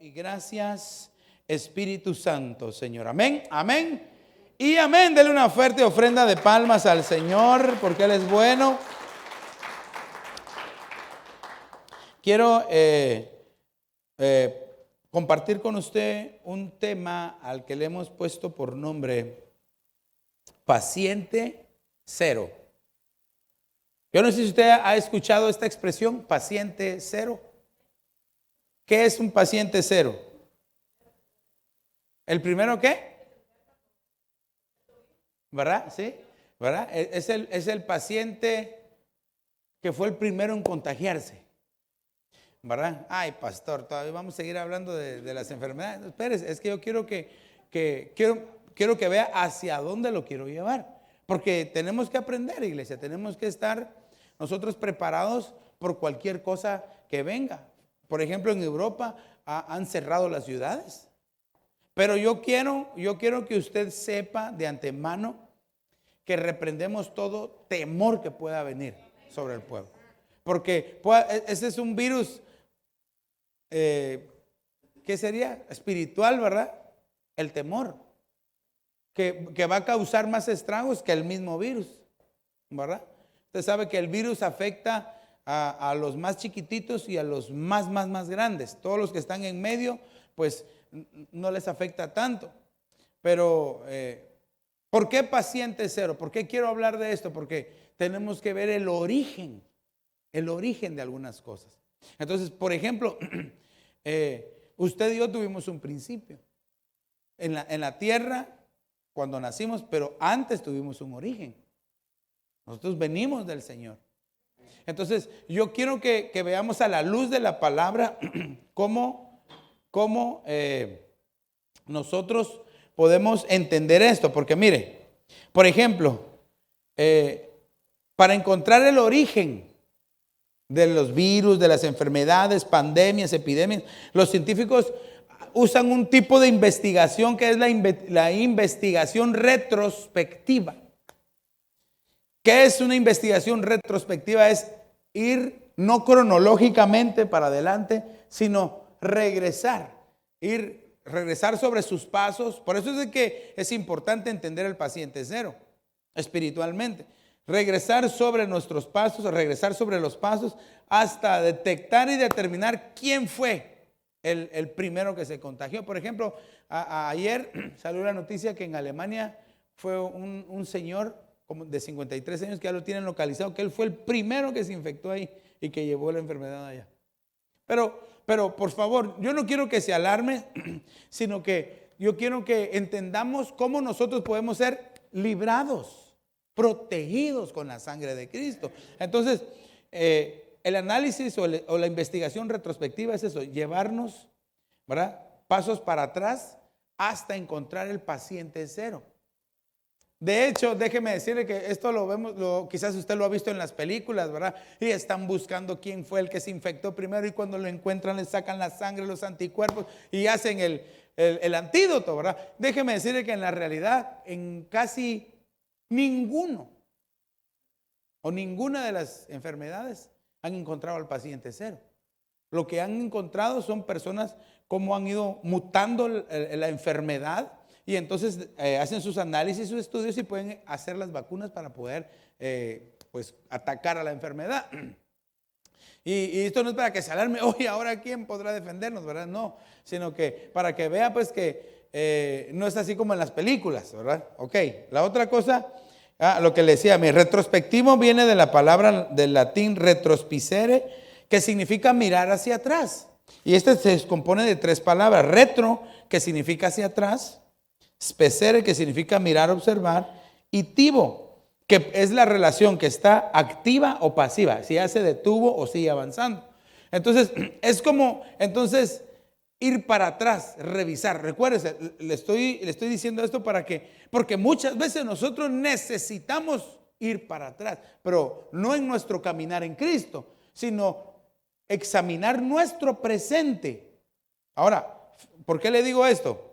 Y gracias Espíritu Santo, Señor. Amén, amén y amén. Dele una fuerte ofrenda de palmas al Señor porque Él es bueno. Quiero compartir con usted un tema al que le hemos puesto por nombre paciente cero. Yo no sé si usted ha escuchado esta expresión, paciente cero. ¿Qué es un paciente cero? ¿El primero qué? ¿Verdad? ¿Sí? ¿Verdad? Es el paciente que fue el primero en contagiarse. ¿Verdad? Ay, pastor, todavía vamos a seguir hablando de las enfermedades. Espérese, es que yo quiero quiero que vea hacia dónde lo quiero llevar. Porque tenemos que aprender, iglesia, tenemos que estar nosotros preparados por cualquier cosa que venga. Por ejemplo, en Europa han cerrado las ciudades. Pero yo quiero que usted sepa de antemano que reprendemos todo temor que pueda venir sobre el pueblo. Porque ese es un virus, ¿qué sería? Espiritual, ¿verdad? El temor. Que va a causar más estragos que el mismo virus, ¿verdad? Usted sabe que el virus afecta a los más chiquititos y a los más grandes. Todos los que están en medio, pues no les afecta tanto. Pero, ¿por qué paciente cero? ¿Por qué quiero hablar de esto? Porque tenemos que ver el origen de algunas cosas. Entonces, por ejemplo, usted y yo tuvimos un principio. En la tierra, cuando nacimos, pero antes tuvimos un origen. Nosotros venimos del Señor. Entonces, yo quiero que veamos a la luz de la palabra cómo nosotros podemos entender esto. Porque mire, por ejemplo, para encontrar el origen de los virus, de las enfermedades, pandemias, epidemias, los científicos usan un tipo de investigación que es la investigación retrospectiva. ¿Qué es una investigación retrospectiva? Es ir no cronológicamente para adelante, sino regresar sobre sus pasos. Por eso es que es importante entender el paciente cero espiritualmente. Regresar sobre nuestros pasos, regresar sobre los pasos hasta detectar y determinar quién fue el primero que se contagió. Por ejemplo, ayer salió la noticia que en Alemania fue un señor como de 53 años que ya lo tienen localizado, que él fue el primero que se infectó ahí y que llevó la enfermedad allá. Pero por favor, yo no quiero que se alarme, sino que yo quiero que entendamos cómo nosotros podemos ser librados, protegidos con la sangre de Cristo. Entonces, el análisis o la investigación retrospectiva es eso, llevarnos, ¿verdad?, pasos para atrás hasta encontrar el paciente cero. De hecho, déjeme decirle que esto lo vemos, quizás usted lo ha visto en las películas, ¿verdad? Y están buscando quién fue el que se infectó primero y cuando lo encuentran le sacan la sangre, los anticuerpos y hacen el antídoto, ¿verdad? Déjeme decirle que en la realidad, en casi ninguna de las enfermedades han encontrado al paciente cero. Lo que han encontrado son personas como han ido mutando la enfermedad. Y entonces hacen sus análisis, sus estudios y pueden hacer las vacunas para poder pues atacar a la enfermedad. Y esto no es para que se alarme, oye, ahora ¿quién podrá defendernos? ¿Verdad? No, sino que para que vea pues que no es así como en las películas, ¿verdad? Ok, la otra cosa, lo que le decía, mi retrospectivo viene de la palabra del latín retrospicere, que significa mirar hacia atrás. Y este se compone de tres palabras: retro, que significa hacia atrás; specere, que significa mirar, observar; y tivo, que es la relación que está activa o pasiva, si ya se detuvo o sigue avanzando. Entonces, es como, entonces, ir para atrás, revisar. Recuérdese, le estoy diciendo esto porque muchas veces nosotros necesitamos ir para atrás, pero no en nuestro caminar en Cristo, sino examinar nuestro presente. Ahora, ¿por qué le digo esto?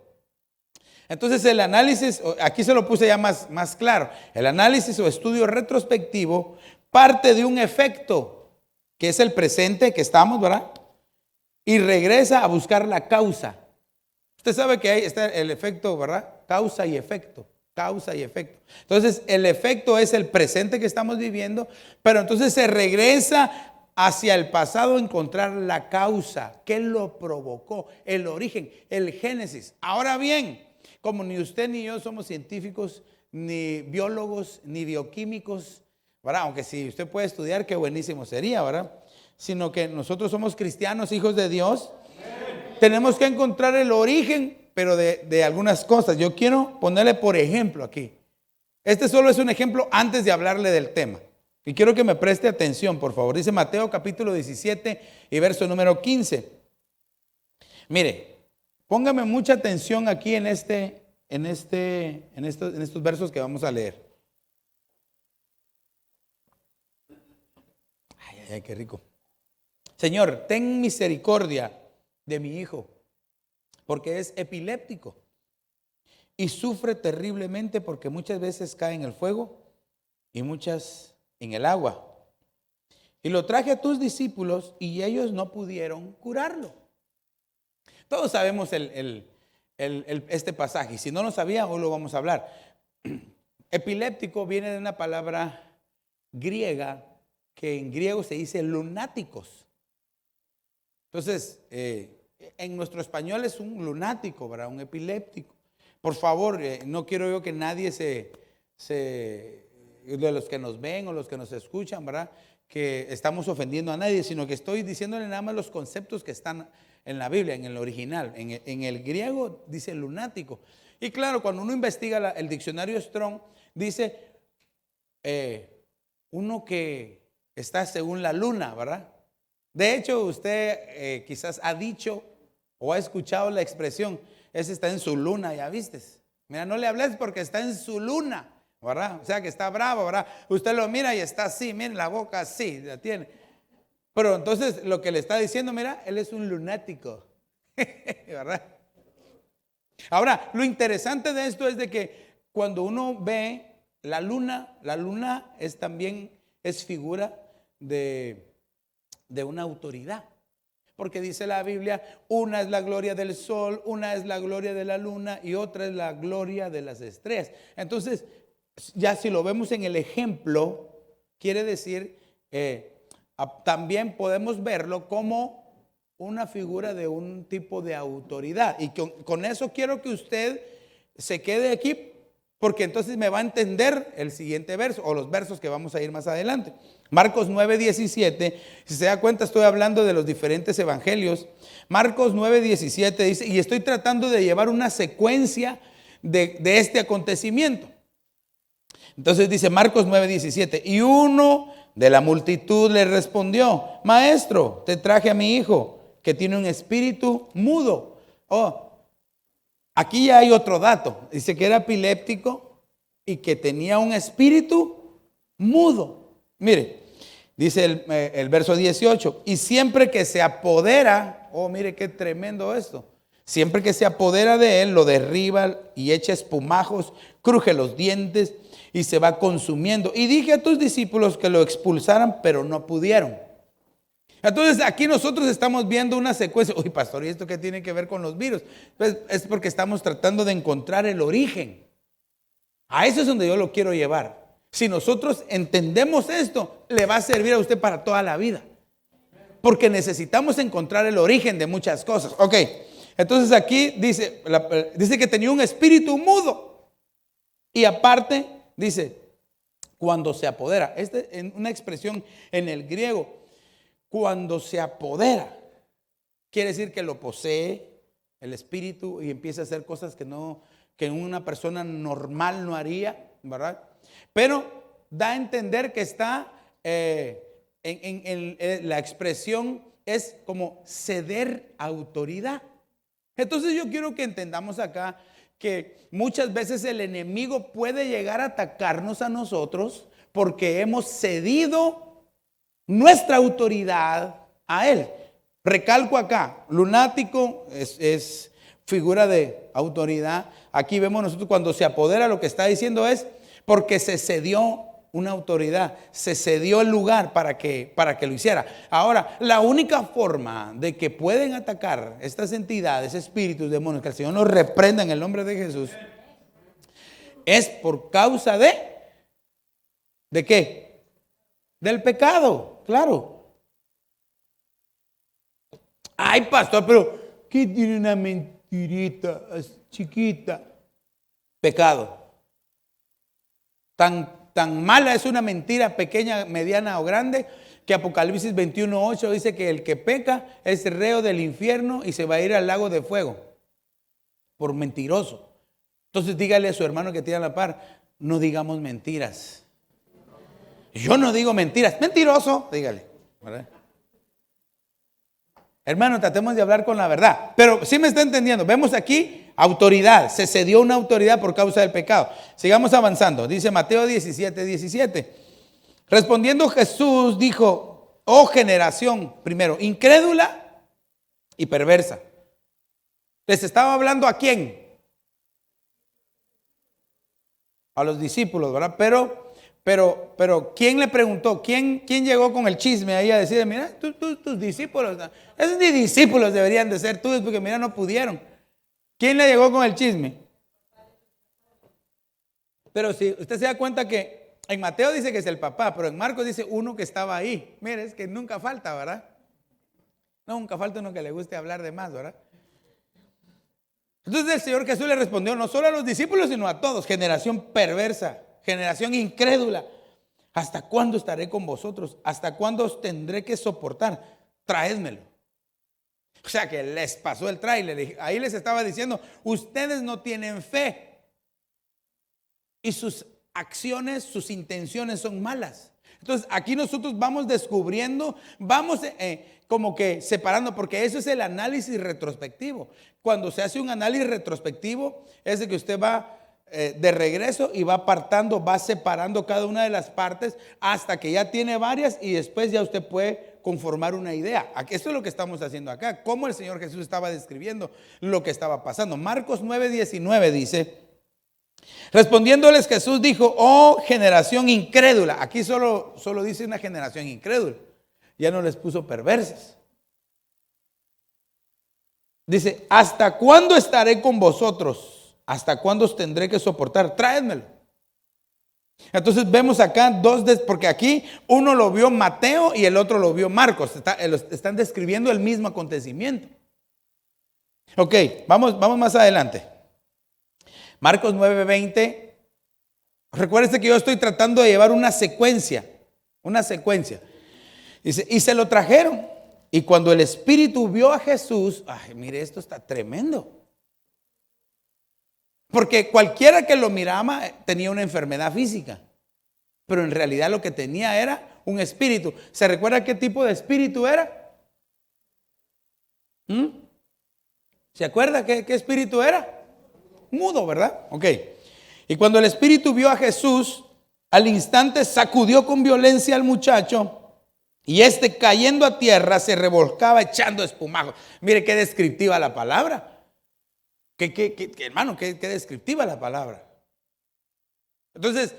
Entonces el análisis, aquí se lo puse ya más claro, el análisis o estudio retrospectivo parte de un efecto que es el presente que estamos, ¿verdad? Y regresa a buscar la causa. Usted sabe que ahí está el efecto, ¿verdad? Causa y efecto. Causa y efecto. Entonces el efecto es el presente que estamos viviendo, pero entonces se regresa hacia el pasado a encontrar la causa, qué lo provocó, el origen, el génesis. Ahora bien, como ni usted ni yo somos científicos, ni biólogos, ni bioquímicos, ¿verdad? Aunque si usted puede estudiar, qué buenísimo sería, ¿verdad? Sino que nosotros somos cristianos, hijos de Dios. Tenemos que encontrar el origen, pero de algunas cosas. Yo quiero ponerle por ejemplo aquí. Este solo es un ejemplo antes de hablarle del tema. Y quiero que me preste atención, por favor. Dice Mateo capítulo 17 y verso número 15. Mire, póngame mucha atención aquí en estos versos que vamos a leer. Ay, qué rico. Señor, ten misericordia de mi hijo, porque es epiléptico y sufre terriblemente, porque muchas veces cae en el fuego y muchas en el agua. Y lo traje a tus discípulos y ellos no pudieron curarlo. Todos sabemos este pasaje, y si no lo sabía, hoy lo vamos a hablar. Epiléptico viene de una palabra griega que en griego se dice lunáticos. Entonces, en nuestro español es un lunático, ¿verdad? Un epiléptico. Por favor, no quiero yo que nadie de los que nos ven o los que nos escuchan, ¿verdad?, que estamos ofendiendo a nadie, sino que estoy diciéndole nada más los conceptos que están en la Biblia, en el original. En el griego dice lunático. Y claro, cuando uno investiga el diccionario Strong, dice uno que está según la luna, ¿verdad? De hecho, usted quizás ha dicho o ha escuchado la expresión, ese está en su luna, ya vistes. Mira, no le hables porque está en su luna, ¿verdad? O sea que está bravo, ¿verdad? Usted lo mira y está así, miren la boca así, la tiene. Pero entonces lo que le está diciendo, mira, él es un lunático, ¿verdad? Ahora, lo interesante de esto es de que cuando uno ve la luna es figura de una autoridad. Porque dice la Biblia, una es la gloria del sol, una es la gloria de la luna y otra es la gloria de las estrellas. Entonces, ya si lo vemos en el ejemplo, quiere decir, también podemos verlo como una figura de un tipo de autoridad. Y con eso quiero que usted se quede aquí, porque entonces me va a entender el siguiente verso o los versos que vamos a ir más adelante. Marcos 9:17, si se da cuenta estoy hablando de los diferentes evangelios. Marcos 9:17 dice, y estoy tratando de llevar una secuencia de este acontecimiento. Entonces dice Marcos 9:17, y uno de la multitud le respondió, maestro, te traje a mi hijo que tiene un espíritu mudo. Aquí ya hay otro dato, dice que era epiléptico y que tenía un espíritu mudo. Mire, dice el verso 18, y siempre que se apodera, mire qué tremendo esto, siempre que se apodera de él, lo derriba y echa espumajos, cruje los dientes y se va consumiendo. Y dije a tus discípulos que lo expulsaran, pero no pudieron. Entonces aquí nosotros estamos viendo una secuencia. Uy, pastor, ¿y esto qué tiene que ver con los virus? Pues es porque estamos tratando de encontrar el origen. A eso es donde yo lo quiero llevar. Si nosotros entendemos esto, le va a servir a usted para toda la vida. porque necesitamos encontrar el origen de muchas cosas. Ok, entonces aquí dice que tenía un espíritu mudo. Y aparte, dice, cuando se apodera. En una expresión en el griego, cuando se apodera, quiere decir que lo posee el espíritu y empieza a hacer cosas que una persona normal no haría, ¿verdad? Pero da a entender que está la expresión es como ceder autoridad. Entonces yo quiero que entendamos acá que muchas veces el enemigo puede llegar a atacarnos a nosotros porque hemos cedido nuestra autoridad a él. Recalco acá, lunático es figura de autoridad. Aquí vemos nosotros cuando se apodera, lo que está diciendo es porque se cedió una autoridad, se cedió el lugar para que lo hiciera. Ahora, la única forma de que pueden atacar estas entidades, espíritus, demonios, que el Señor nos reprenda en el nombre de Jesús, es por causa ¿de qué? Del pecado, claro. Ay, pastor, pero ¿qué tiene una mentirita chiquita? Pecado. Tan mala es una mentira pequeña, mediana o grande, que Apocalipsis 21:8 dice que el que peca es reo del infierno y se va a ir al lago de fuego por mentiroso. Entonces dígale a su hermano que tiene a la par, no digamos mentiras. Yo no digo mentiras, mentiroso, dígale, ¿verdad? Hermano, tratemos de hablar con la verdad. Pero sí me está entendiendo. Vemos aquí autoridad. Se cedió una autoridad por causa del pecado. Sigamos avanzando. Dice Mateo 17:17. Respondiendo Jesús dijo, oh generación, primero, incrédula y perversa. ¿Les estaba hablando a quién? A los discípulos, ¿verdad? Pero ¿quién le preguntó? ¿Quién llegó con el chisme ahí a decir, mira, tus discípulos, esos ni discípulos deberían de ser tuyos porque mira, no pudieron? ¿Quién le llegó con el chisme? Pero si usted se da cuenta que en Mateo dice que es el papá, pero en Marcos dice uno que estaba ahí. Mire, es que nunca falta, ¿verdad? Nunca falta uno que le guste hablar de más, ¿verdad? Entonces el Señor Jesús le respondió no solo a los discípulos, sino a todos, generación perversa, generación incrédula. ¿Hasta cuándo estaré con vosotros? ¿Hasta cuándo os tendré que soportar? Traédmelo. O sea que les pasó el tráiler. Ahí les estaba diciendo, ustedes no tienen fe. Y sus acciones, sus intenciones son malas. Entonces aquí nosotros vamos descubriendo, vamos como que separando, porque eso es el análisis retrospectivo. Cuando se hace un análisis retrospectivo es de que usted va de regreso y va apartando, va separando cada una de las partes hasta que ya tiene varias y después ya usted puede conformar una idea. Esto es lo que estamos haciendo acá, cómo el Señor Jesús estaba describiendo lo que estaba pasando. Marcos 9:19 dice, respondiéndoles Jesús dijo, oh generación incrédula. Aquí solo dice una generación incrédula, ya no les puso perversas. Dice, ¿hasta cuándo estaré con vosotros? ¿Hasta cuándo os tendré que soportar? Tráedmelo. Entonces vemos acá porque aquí uno lo vio Mateo y el otro lo vio Marcos. Están describiendo el mismo acontecimiento. Ok, vamos más adelante. Marcos 9:20. Recuérdense que yo estoy tratando de llevar una secuencia. Dice, y se lo trajeron. Y cuando el espíritu vio a Jesús, ay, mire, esto está tremendo. Porque cualquiera que lo miraba tenía una enfermedad física, pero en realidad lo que tenía era un espíritu. ¿Se recuerda qué tipo de espíritu era? ¿Se acuerda qué espíritu era? Mudo, ¿verdad? Ok. Y cuando el espíritu vio a Jesús, al instante sacudió con violencia al muchacho y este cayendo a tierra se revolcaba echando espumajo. Mire qué descriptiva la palabra. Hermano, qué descriptiva la palabra. Entonces,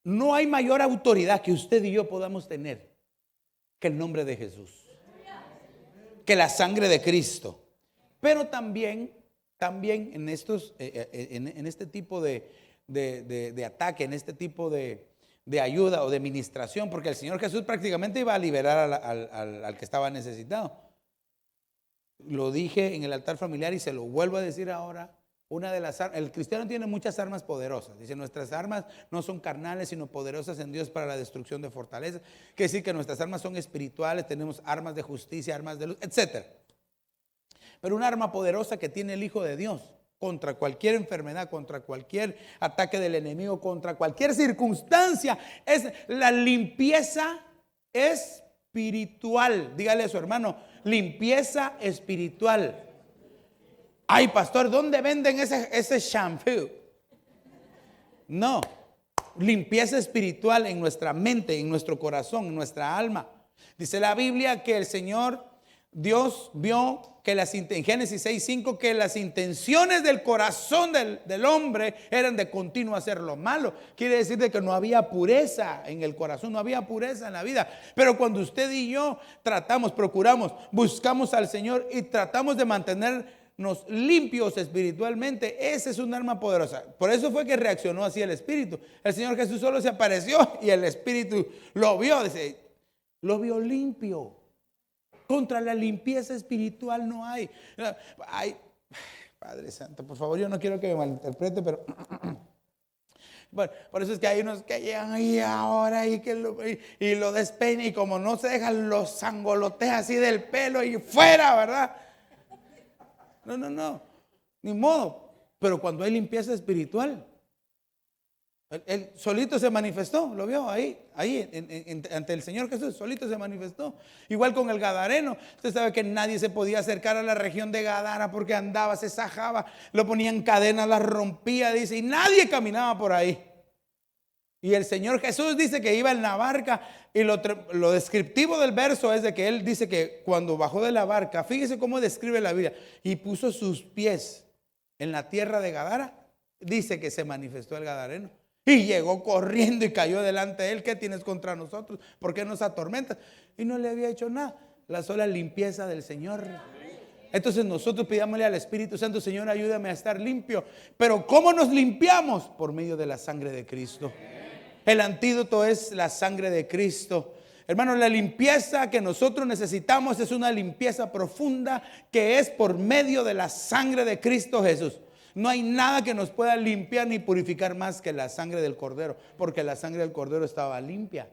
no hay mayor autoridad que usted y yo podamos tener que el nombre de Jesús, que la sangre de Cristo. Pero también en este tipo de ataque, en este tipo de de ayuda o de ministración, porque el Señor Jesús prácticamente iba a liberar al que estaba necesitado. Lo dije en el altar familiar y se lo vuelvo a decir ahora. El cristiano tiene muchas armas poderosas. Dice, nuestras armas no son carnales, sino poderosas en Dios para la destrucción de fortalezas. Quiere decir que nuestras armas son espirituales, tenemos armas de justicia, armas de luz, etc. Pero una arma poderosa que tiene el Hijo de Dios contra cualquier enfermedad, contra cualquier ataque del enemigo, contra cualquier circunstancia, es la limpieza espiritual. Dígale a su hermano, limpieza espiritual. Ay, pastor, ¿dónde venden ese shampoo? No, limpieza espiritual en nuestra mente, en nuestro corazón, en nuestra alma. Dice la Biblia que el Señor Dios vio que en Génesis 6:5 que las intenciones del corazón del hombre eran de continuo hacer lo malo. Quiere decir de que no había pureza en el corazón, no había pureza en la vida. Pero cuando usted y yo procuramos, buscamos al Señor y tratamos de mantenernos limpios espiritualmente, esa es un arma poderosa. Por eso fue que reaccionó así el Espíritu. El Señor Jesús solo se apareció y el Espíritu lo vio, dice, lo vio limpio. Contra la limpieza espiritual no hay. Padre Santo, por favor, yo no quiero que me malinterprete, pero bueno, por eso es que hay unos que llegan ahí ahora y lo despeinan y como no se dejan, los zangolotea así del pelo y fuera, ¿verdad? No, ni modo. Pero cuando hay limpieza espiritual, él solito se manifestó, lo vio ahí ante el Señor Jesús, solito se manifestó. Igual con el gadareno, usted sabe que nadie se podía acercar a la región de Gadara porque andaba, se sajaba, lo ponían cadenas, las rompía, dice, y nadie caminaba por ahí. Y el Señor Jesús dice que iba en la barca y lo descriptivo del verso es de que él dice que cuando bajó de la barca, fíjese cómo describe la Biblia, y puso sus pies en la tierra de Gadara, dice que se manifestó el gadareno. Y llegó corriendo y cayó delante de él. ¿Qué tienes contra nosotros? ¿Por qué nos atormentas? Y no le había hecho nada. La sola limpieza del Señor. Entonces nosotros pidámosle al Espíritu Santo, Señor, ayúdame a estar limpio. Pero ¿cómo nos limpiamos? Por medio de la sangre de Cristo. El antídoto es la sangre de Cristo. Hermanos, la limpieza que nosotros necesitamos es una limpieza profunda que es por medio de la sangre de Cristo Jesús. No hay nada que nos pueda limpiar ni purificar más que la sangre del Cordero, porque la sangre del Cordero estaba limpia.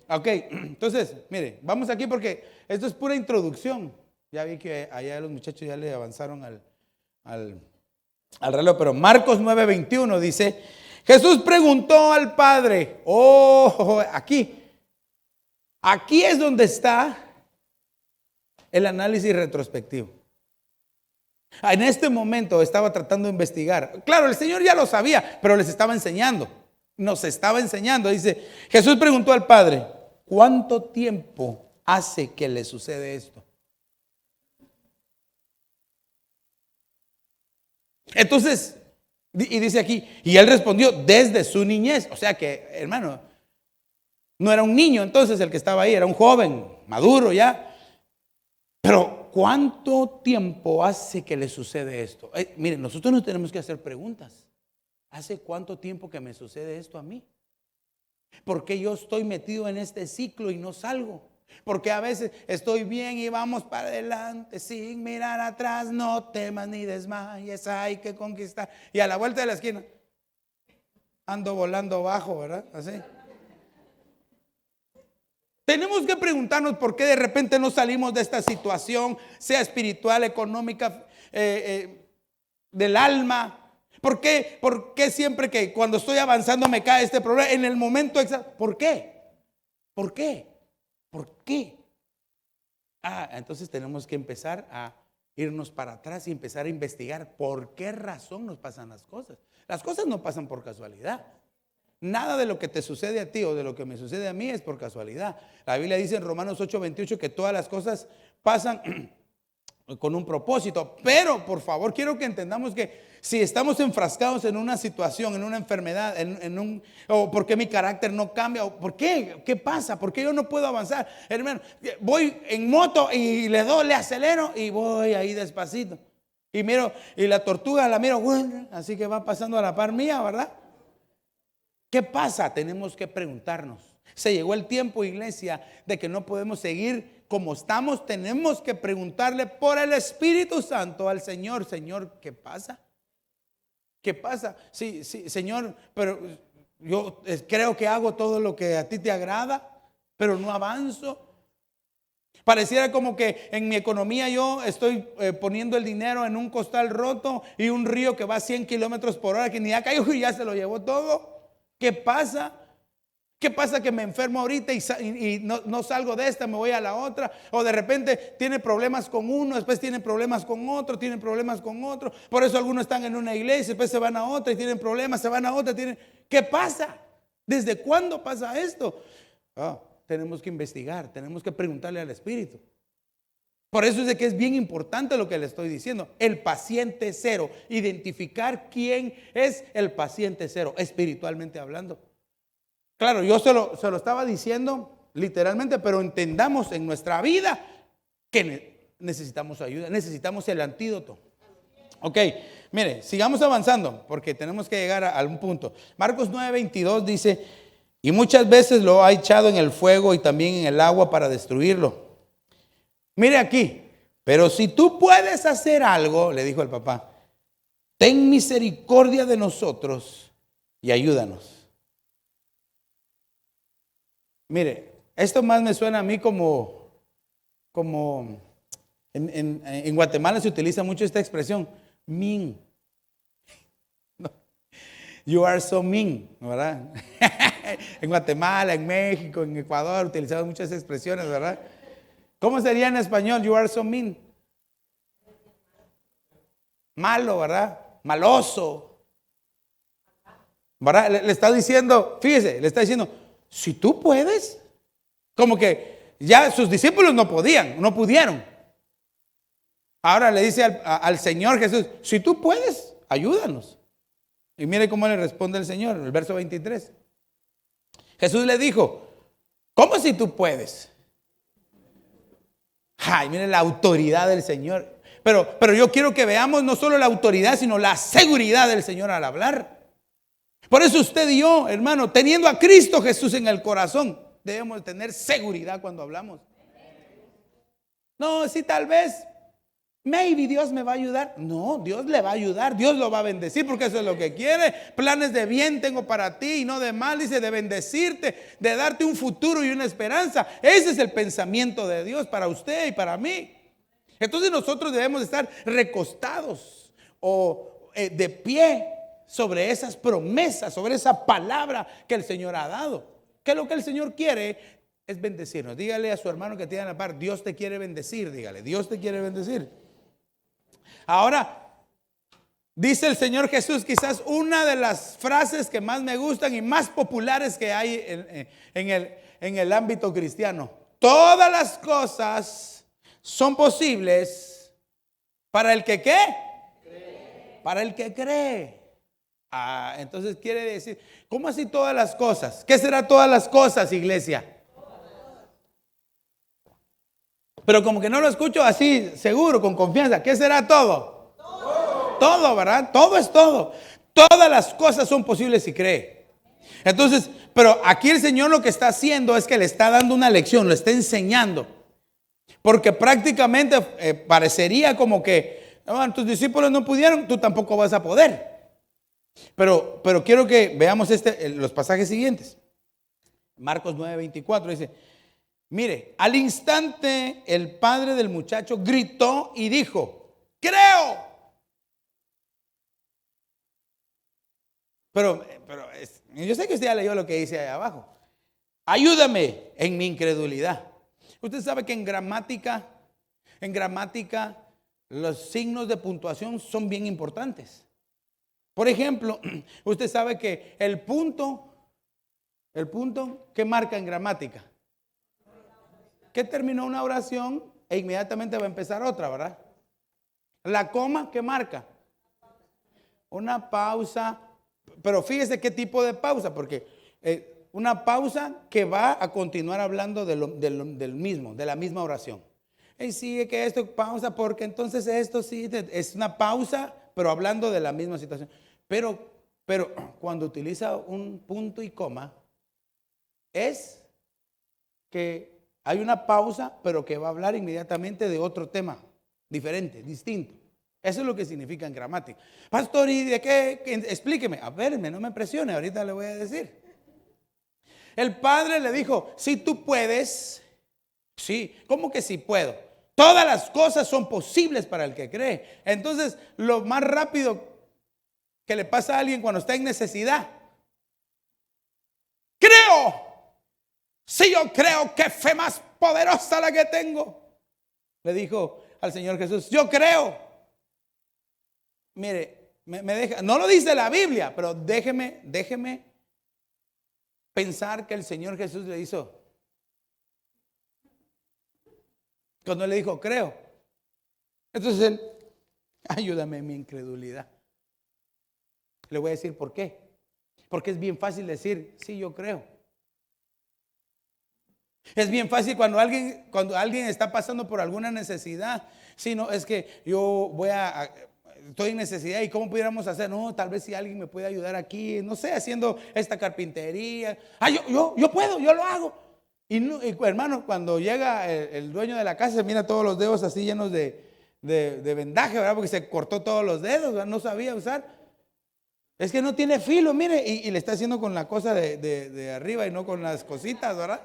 Ok, entonces, mire, vamos aquí porque esto es pura introducción. Ya vi que allá los muchachos ya le avanzaron al reloj, pero Marcos 9:21 dice, Jesús preguntó al Padre, aquí es donde está el análisis retrospectivo. En este momento estaba tratando de investigar. Claro, el Señor ya lo sabía, pero les estaba enseñando. Nos estaba enseñando. Dice, Jesús preguntó al Padre, ¿cuánto tiempo hace que le sucede esto? Entonces, y dice aquí, y él respondió, desde su niñez. O sea que, hermano, no era un niño entonces el que estaba ahí, era un joven, maduro ya. Pero ¿cuánto tiempo hace que le sucede esto? Miren, nosotros nos tenemos que hacer preguntas. ¿Hace cuánto tiempo que me sucede esto a mí? ¿Por qué yo estoy metido en este ciclo y no salgo? Porque a veces estoy bien y vamos para adelante sin mirar atrás, no temas ni desmayes, hay que conquistar. Y a la vuelta de la esquina ando volando bajo, ¿verdad? Así. Tenemos que preguntarnos por qué de repente no salimos de esta situación, sea espiritual, económica, del alma. ¿Por qué siempre que cuando estoy avanzando me cae este problema? En el momento exacto. ¿Por qué? ¿Por qué? ¿Por qué? Entonces tenemos que empezar a irnos para atrás y empezar a investigar por qué razón nos pasan las cosas. Las cosas no pasan por casualidad. Nada de lo que te sucede a ti o de lo que me sucede a mí es por casualidad. La Biblia dice en Romanos 8:28 que todas las cosas pasan con un propósito. Pero por favor quiero que entendamos que si estamos enfrascados en una situación, en una enfermedad, o por qué mi carácter no cambia, o por qué, ¿qué pasa? ¿Por qué yo no puedo avanzar? Hermano, voy en moto y le acelero y voy ahí despacito. Y miro, y la tortuga la miro, así que va pasando a la par mía, ¿verdad? ¿Qué pasa? Tenemos que preguntarnos. Se llegó el tiempo, iglesia, de que no podemos seguir como estamos. Tenemos que preguntarle por el Espíritu Santo al Señor. Señor, ¿qué pasa? ¿Qué pasa? Sí, sí, Señor, pero yo creo que hago todo lo que a ti te agrada, pero no avanzo. Pareciera como que en mi economía yo estoy poniendo el dinero en un costal roto y un río que va a 100 kilómetros por hora que ni ha caído y ya se lo llevó todo. ¿Qué pasa? ¿Qué pasa que me enfermo ahorita y no salgo de esta, me voy a la otra? O de repente tiene problemas con uno, después tiene problemas con otro, tienen problemas con otro. Por eso algunos están en una iglesia, después se van a otra y tienen problemas, se van a otra. ¿Qué pasa? ¿Desde cuándo pasa esto? Tenemos que investigar, tenemos que preguntarle al Espíritu. Por eso es de que es bien importante lo que le estoy diciendo. El paciente cero, identificar quién es el paciente cero, espiritualmente hablando. Claro, yo se lo estaba diciendo literalmente, pero entendamos en nuestra vida que necesitamos ayuda, necesitamos el antídoto. Ok, mire, sigamos avanzando porque tenemos que llegar a un punto. Marcos 9:22 dice, y muchas veces lo ha echado en el fuego y también en el agua para destruirlo. Mire aquí, pero si tú puedes hacer algo, le dijo el papá, ten misericordia de nosotros y ayúdanos. Mire, esto más me suena a mí como en Guatemala se utiliza mucho esta expresión, mean. You are so mean, ¿verdad? En Guatemala, en México, en Ecuador utilizamos muchas expresiones, ¿verdad? ¿Cómo sería en español? You are so mean. Malo, ¿verdad? Maloso. ¿Verdad? Le está diciendo, fíjese, le está diciendo, si tú puedes, como que ya sus discípulos no pudieron. Ahora le dice al Señor Jesús, si tú puedes, ayúdanos. Y mire cómo le responde el Señor, el verso 23. Jesús le dijo, ¿cómo si tú puedes? Ay, mire la autoridad del Señor. Pero yo quiero que veamos no solo la autoridad, sino la seguridad del Señor al hablar. Por eso usted y yo, hermano, teniendo a Cristo Jesús en el corazón, debemos tener seguridad cuando hablamos. No, sí, tal vez, maybe Dios me va a ayudar. No, Dios le va a ayudar, Dios lo va a bendecir porque eso es lo que quiere. Planes de bien tengo para ti y no de mal, dice, de bendecirte, de darte un futuro y una esperanza. Ese es el pensamiento de Dios para usted y para mí. Entonces nosotros debemos estar recostados o de pie sobre esas promesas, sobre esa palabra que el Señor ha dado. Que lo que el Señor quiere es bendecirnos. Dígale a su hermano que tiene a la par, Dios te quiere bendecir, dígale, Dios te quiere bendecir. Ahora, dice el Señor Jesús, quizás una de las frases que más me gustan y más populares que hay en el ámbito cristiano. Todas las cosas son posibles para el que ¿qué? Cree. Para el que cree. Entonces quiere decir, ¿cómo así todas las cosas? ¿Qué será todas las cosas, iglesia? Pero como que no lo escucho así, seguro, con confianza. ¿Qué será todo? Todo, ¿verdad? Todo es todo. Todas las cosas son posibles si cree. Entonces, pero aquí el Señor lo que está haciendo es que le está dando una lección, lo está enseñando. Porque prácticamente parecería como que tus discípulos no pudieron, tú tampoco vas a poder. Pero quiero que veamos los pasajes siguientes. Marcos 9:24 dice, mire, al instante el padre del muchacho gritó y dijo, creo. Pero yo sé que usted ya leyó lo que dice ahí abajo. Ayúdame en mi incredulidad. Usted sabe que en gramática los signos de puntuación son bien importantes. Por ejemplo, usted sabe que el punto, ¿qué marca en gramática? Que terminó una oración e inmediatamente va a empezar otra, ¿verdad? La coma, ¿qué marca? Una pausa, pero fíjese qué tipo de pausa, porque una pausa que va a continuar hablando del mismo, de la misma oración. Y sigue que esto pausa, porque entonces esto sí es una pausa, pero hablando de la misma situación. Pero Pero cuando utiliza un punto y coma, es que hay una pausa, pero que va a hablar inmediatamente de otro tema diferente, distinto. Eso es lo que significa en gramática. Pastor, ¿y de qué? Explíqueme. A ver, no me presione, ahorita le voy a decir. El padre le dijo, si tú puedes, sí, ¿cómo que sí puedo? Todas las cosas son posibles para el que cree. Entonces, lo más rápido que le pasa a alguien cuando está en necesidad, creo. Si yo creo, qué fe más poderosa la que tengo. Le dijo al Señor Jesús, yo creo. Mire, me deja, no lo dice la Biblia, pero déjeme pensar que el Señor Jesús le hizo. Cuando le dijo, creo. Entonces él, ayúdame en mi incredulidad. Le voy a decir por qué. Porque es bien fácil decir, sí, yo creo. Es bien fácil cuando alguien está pasando por alguna necesidad. Si no, es que yo estoy en necesidad y cómo pudiéramos hacer. No, tal vez si alguien me puede ayudar aquí, no sé, haciendo esta carpintería. Yo puedo, yo lo hago. Y hermano, cuando llega el dueño de la casa, mira todos los dedos así llenos de vendaje, ¿verdad? Porque se cortó todos los dedos, ¿verdad? No sabía usar. Es que no tiene filo, mire, y le está haciendo con la cosa de arriba y no con las cositas, ¿verdad?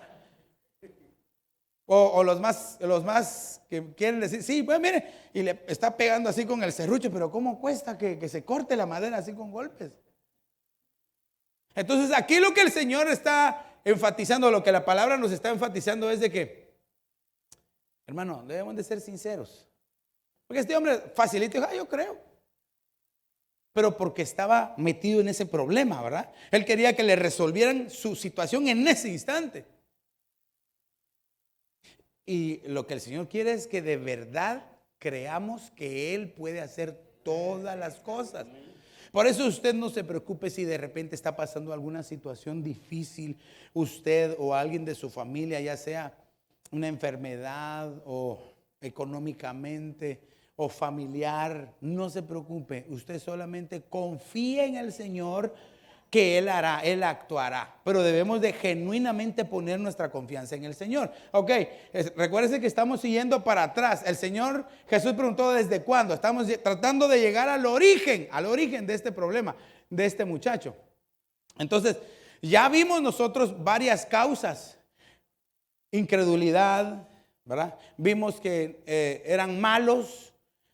O los más que quieren decir, sí, pues mire, y le está pegando así con el serrucho, pero ¿cómo cuesta que se corte la madera así con golpes? Entonces aquí lo que el Señor está enfatizando, lo que la palabra nos está enfatizando es de que, hermano, debemos de ser sinceros. Porque este hombre facilita y dijo, yo creo. Pero porque estaba metido en ese problema, ¿verdad? Él quería que le resolvieran su situación en ese instante. Y lo que el Señor quiere es que de verdad creamos que Él puede hacer todas las cosas. Por eso usted no se preocupe si de repente está pasando alguna situación difícil, usted o alguien de su familia, ya sea una enfermedad o económicamente o familiar. No se preocupe, usted solamente confíe en el Señor, que Él hará, Él actuará. Pero debemos de genuinamente poner nuestra confianza en el Señor. Ok, recuérdense que estamos siguiendo para atrás. El Señor Jesús preguntó ¿desde cuándo? Estamos tratando de llegar al origen de este problema, de este muchacho. Entonces, ya vimos nosotros varias causas. Incredulidad, ¿verdad? Vimos que eran malos,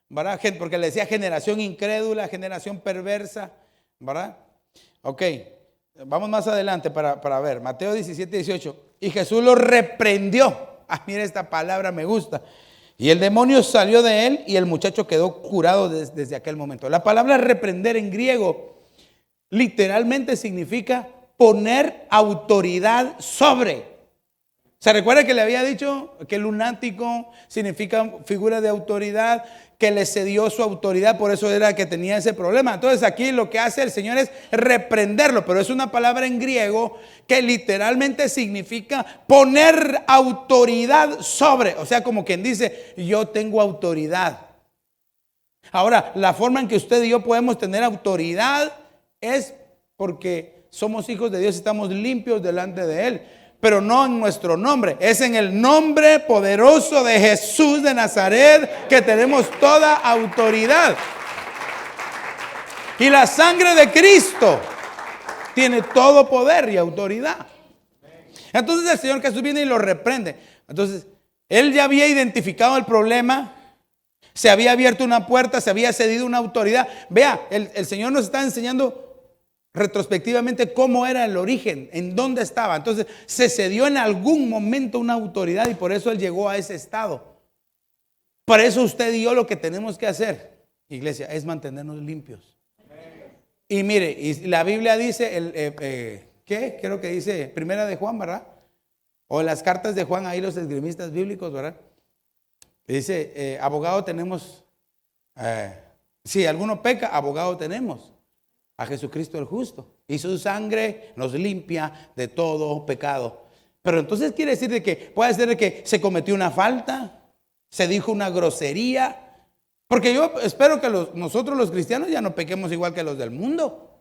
¿verdad? Porque le decía generación incrédula, generación perversa, ¿verdad? Ok, vamos más adelante para ver. Mateo 17, 18. Y Jesús lo reprendió. Mira, esta palabra me gusta. Y el demonio salió de él y el muchacho quedó curado desde aquel momento. La palabra reprender en griego literalmente significa poner autoridad sobre. ¿Se recuerda que le había dicho que lunático significa figura de autoridad? Que le cedió su autoridad, por eso era que tenía ese problema. Entonces aquí lo que hace el Señor es reprenderlo, pero es una palabra en griego que literalmente significa poner autoridad sobre. O sea, como quien dice, yo tengo autoridad. Ahora, la forma en que usted y yo podemos tener autoridad es porque somos hijos de Dios y estamos limpios delante de Él. Pero no en nuestro nombre, es en el nombre poderoso de Jesús de Nazaret que tenemos toda autoridad. Y la sangre de Cristo tiene todo poder y autoridad. Entonces el Señor Jesús viene y lo reprende. Entonces, Él ya había identificado el problema, se había abierto una puerta, se había cedido una autoridad. Vea, el Señor nos está enseñando retrospectivamente cómo era el origen, en dónde estaba. Entonces se cedió en algún momento una autoridad y por eso Él llegó a ese estado. Por eso usted y yo lo que tenemos que hacer, iglesia, es mantenernos limpios. Y mire, y la Biblia dice, ¿qué? Creo que dice Primera de Juan, ¿verdad? O las cartas de Juan, ahí los esgrimistas bíblicos, ¿verdad? Dice, abogado tenemos, si alguno peca, abogado tenemos. A Jesucristo el justo. Y su sangre nos limpia de todo pecado. Pero entonces quiere decir de que puede ser de que se cometió una falta, se dijo una grosería. Porque yo espero que nosotros los cristianos ya no pequemos igual que los del mundo.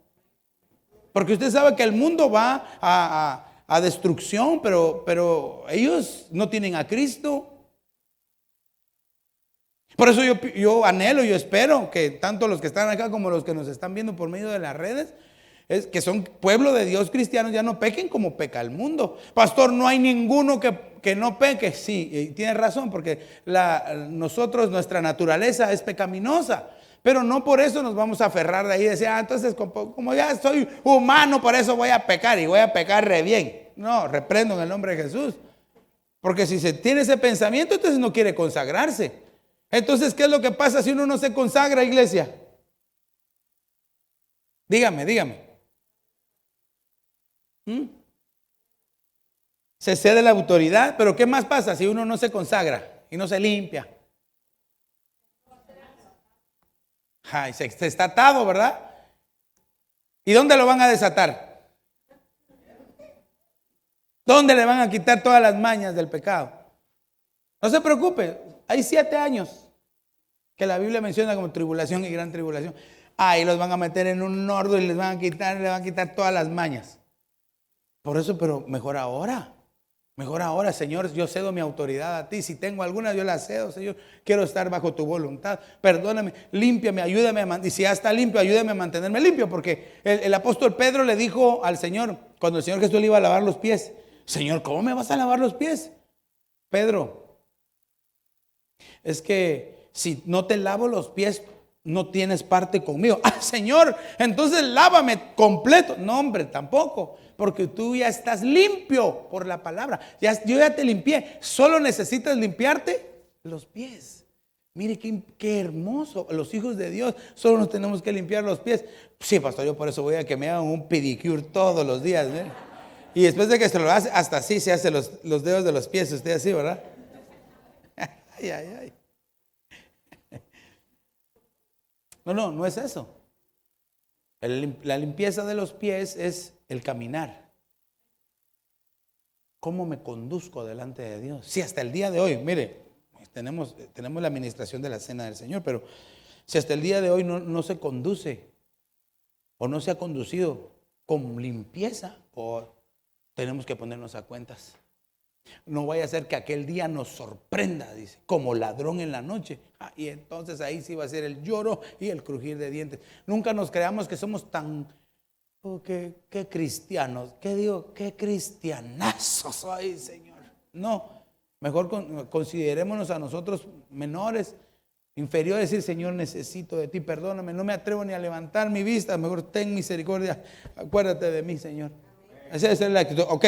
Porque usted sabe que el mundo va a destrucción, pero ellos no tienen a Cristo. Por eso yo anhelo, yo espero que tanto los que están acá como los que nos están viendo por medio de las redes, es que son pueblo de Dios cristianos, ya no pequen como peca el mundo. Pastor, no hay ninguno que no peque. Sí, y tiene razón, porque nuestra naturaleza es pecaminosa. Pero no por eso nos vamos a aferrar de ahí y decir, entonces como ya soy humano, por eso voy a pecar y voy a pecar re bien. No, reprendo en el nombre de Jesús. Porque si se tiene ese pensamiento, entonces no quiere consagrarse. Entonces, ¿qué es lo que pasa si uno no se consagra, iglesia? Dígame. Se cede la autoridad, pero ¿qué más pasa si uno no se consagra y no se limpia? Se está atado, ¿verdad? ¿Y dónde lo van a desatar? ¿Dónde le van a quitar todas las mañas del pecado? No se preocupe, hay 7 años que la Biblia menciona como tribulación y gran tribulación. Ahí los van a meter en un horno y le van a quitar todas las mañas. Por eso, pero mejor ahora, Señor, yo cedo mi autoridad a ti. Si tengo alguna, yo la cedo, Señor. Quiero estar bajo tu voluntad. Perdóname, límpiame, ayúdame y si ya está limpio, ayúdame a mantenerme limpio. Porque el apóstol Pedro le dijo al Señor, cuando el Señor Jesús le iba a lavar los pies, Señor, ¿cómo me vas a lavar los pies? Pedro, es que si no te lavo los pies, no tienes parte conmigo. Señor, entonces lávame completo. No, hombre, tampoco. Porque tú ya estás limpio por la palabra. Yo ya te limpié. Solo necesitas limpiarte los pies. Mire qué hermoso. Los hijos de Dios solo nos tenemos que limpiar los pies. Sí, pastor, yo por eso voy a que me hagan un pedicure todos los días, ¿eh? Y después de que se lo hace, hasta así se hace los dedos de los pies. Usted así, ¿verdad? Ay. No es eso. La limpieza de los pies es el caminar. ¿Cómo me conduzco delante de Dios? Si hasta el día de hoy, mire, tenemos la administración de la cena del Señor, pero si hasta el día de hoy no se conduce o no se ha conducido con limpieza, o tenemos que ponernos a cuentas. No vaya a ser que aquel día nos sorprenda, dice, como ladrón en la noche. Y entonces ahí sí va a ser el lloro y el crujir de dientes. Nunca nos creamos que somos tan, qué cristianos, qué cristianazos soy, Señor. No, mejor considerémonos a nosotros menores, inferiores, decir, Señor, necesito de ti, perdóname, no me atrevo ni a levantar mi vista, mejor ten misericordia, acuérdate de mí, Señor. Esa es la actitud. Ok.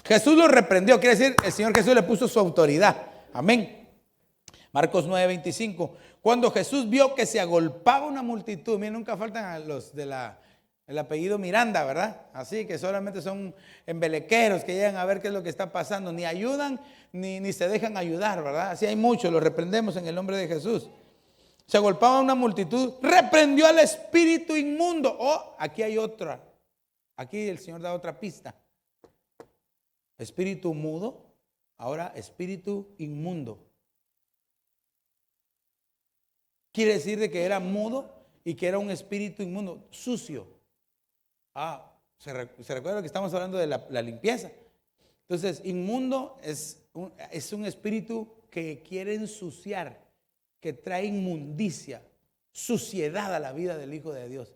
Jesús lo reprendió, quiere decir, el Señor Jesús le puso su autoridad. Amén. Marcos 9:25. Cuando Jesús vio que se agolpaba una multitud, miren, nunca faltan los del apellido Miranda, ¿verdad? Así que solamente son embelequeros que llegan a ver qué es lo que está pasando, ni ayudan ni se dejan ayudar, ¿verdad? Así hay muchos, los reprendemos en el nombre de Jesús. Se agolpaba una multitud, reprendió al espíritu inmundo. Aquí hay otra. Aquí el Señor da otra pista. Espíritu mudo, ahora espíritu inmundo. Quiere decir de que era mudo y que era un espíritu inmundo, sucio. Se recuerda que estamos hablando de la limpieza. Entonces, inmundo es un espíritu que quiere ensuciar, que trae inmundicia, suciedad a la vida del Hijo de Dios.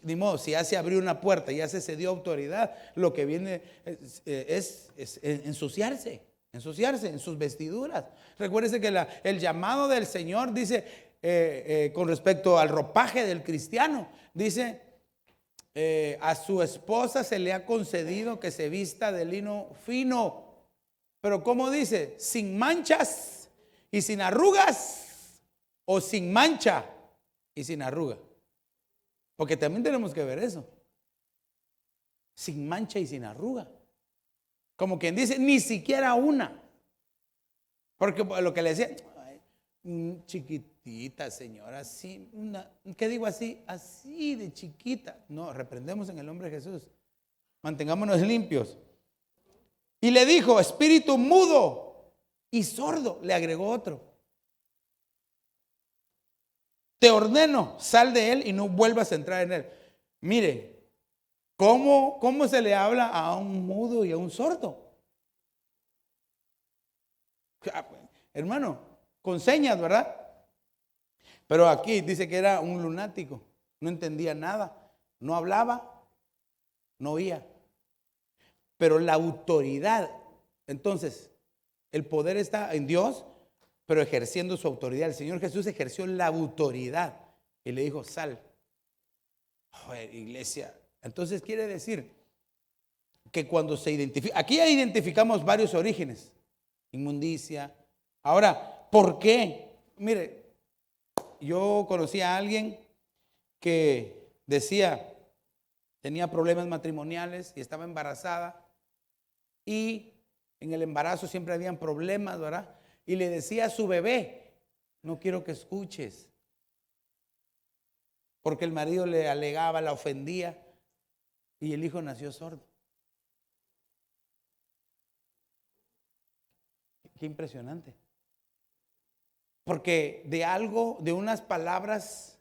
Ni modo, si ya se abrió una puerta, ya se cedió autoridad, lo que viene es ensuciarse en sus vestiduras. Recuérdese que el llamado del Señor dice, con respecto al ropaje del cristiano, dice, a su esposa se le ha concedido que se vista de lino fino, pero ¿cómo dice? Sin manchas y sin arrugas, o sin mancha y sin arruga. Porque también tenemos que ver eso. Sin mancha y sin arruga. Como quien dice, ni siquiera una. Porque lo que le decía, chiquitita señora, así, ¿qué digo así? Así de chiquita. No, reprendemos en el nombre de Jesús. Mantengámonos limpios. Y le dijo, espíritu mudo y sordo, le agregó otro. Te ordeno, sal de él y no vuelvas a entrar en él. Mire, ¿Cómo se le habla a un mudo y a un sordo? Hermano, con señas, ¿verdad? Pero aquí dice que era un lunático, no entendía nada, no hablaba, no oía. Pero la autoridad, entonces, el poder está en Dios, pero ejerciendo su autoridad. El Señor Jesús ejerció la autoridad y le dijo, sal. Joder, iglesia. Entonces quiere decir que cuando se identifica, aquí ya identificamos varios orígenes, inmundicia. Ahora, ¿por qué? Mire, yo conocí a alguien que decía, tenía problemas matrimoniales y estaba embarazada, y en el embarazo siempre habían problemas, ¿verdad? Y le decía a su bebé, no quiero que escuches, porque el marido le alegaba, la ofendía, y el hijo nació sordo. Qué impresionante. Porque de algo, de unas palabras,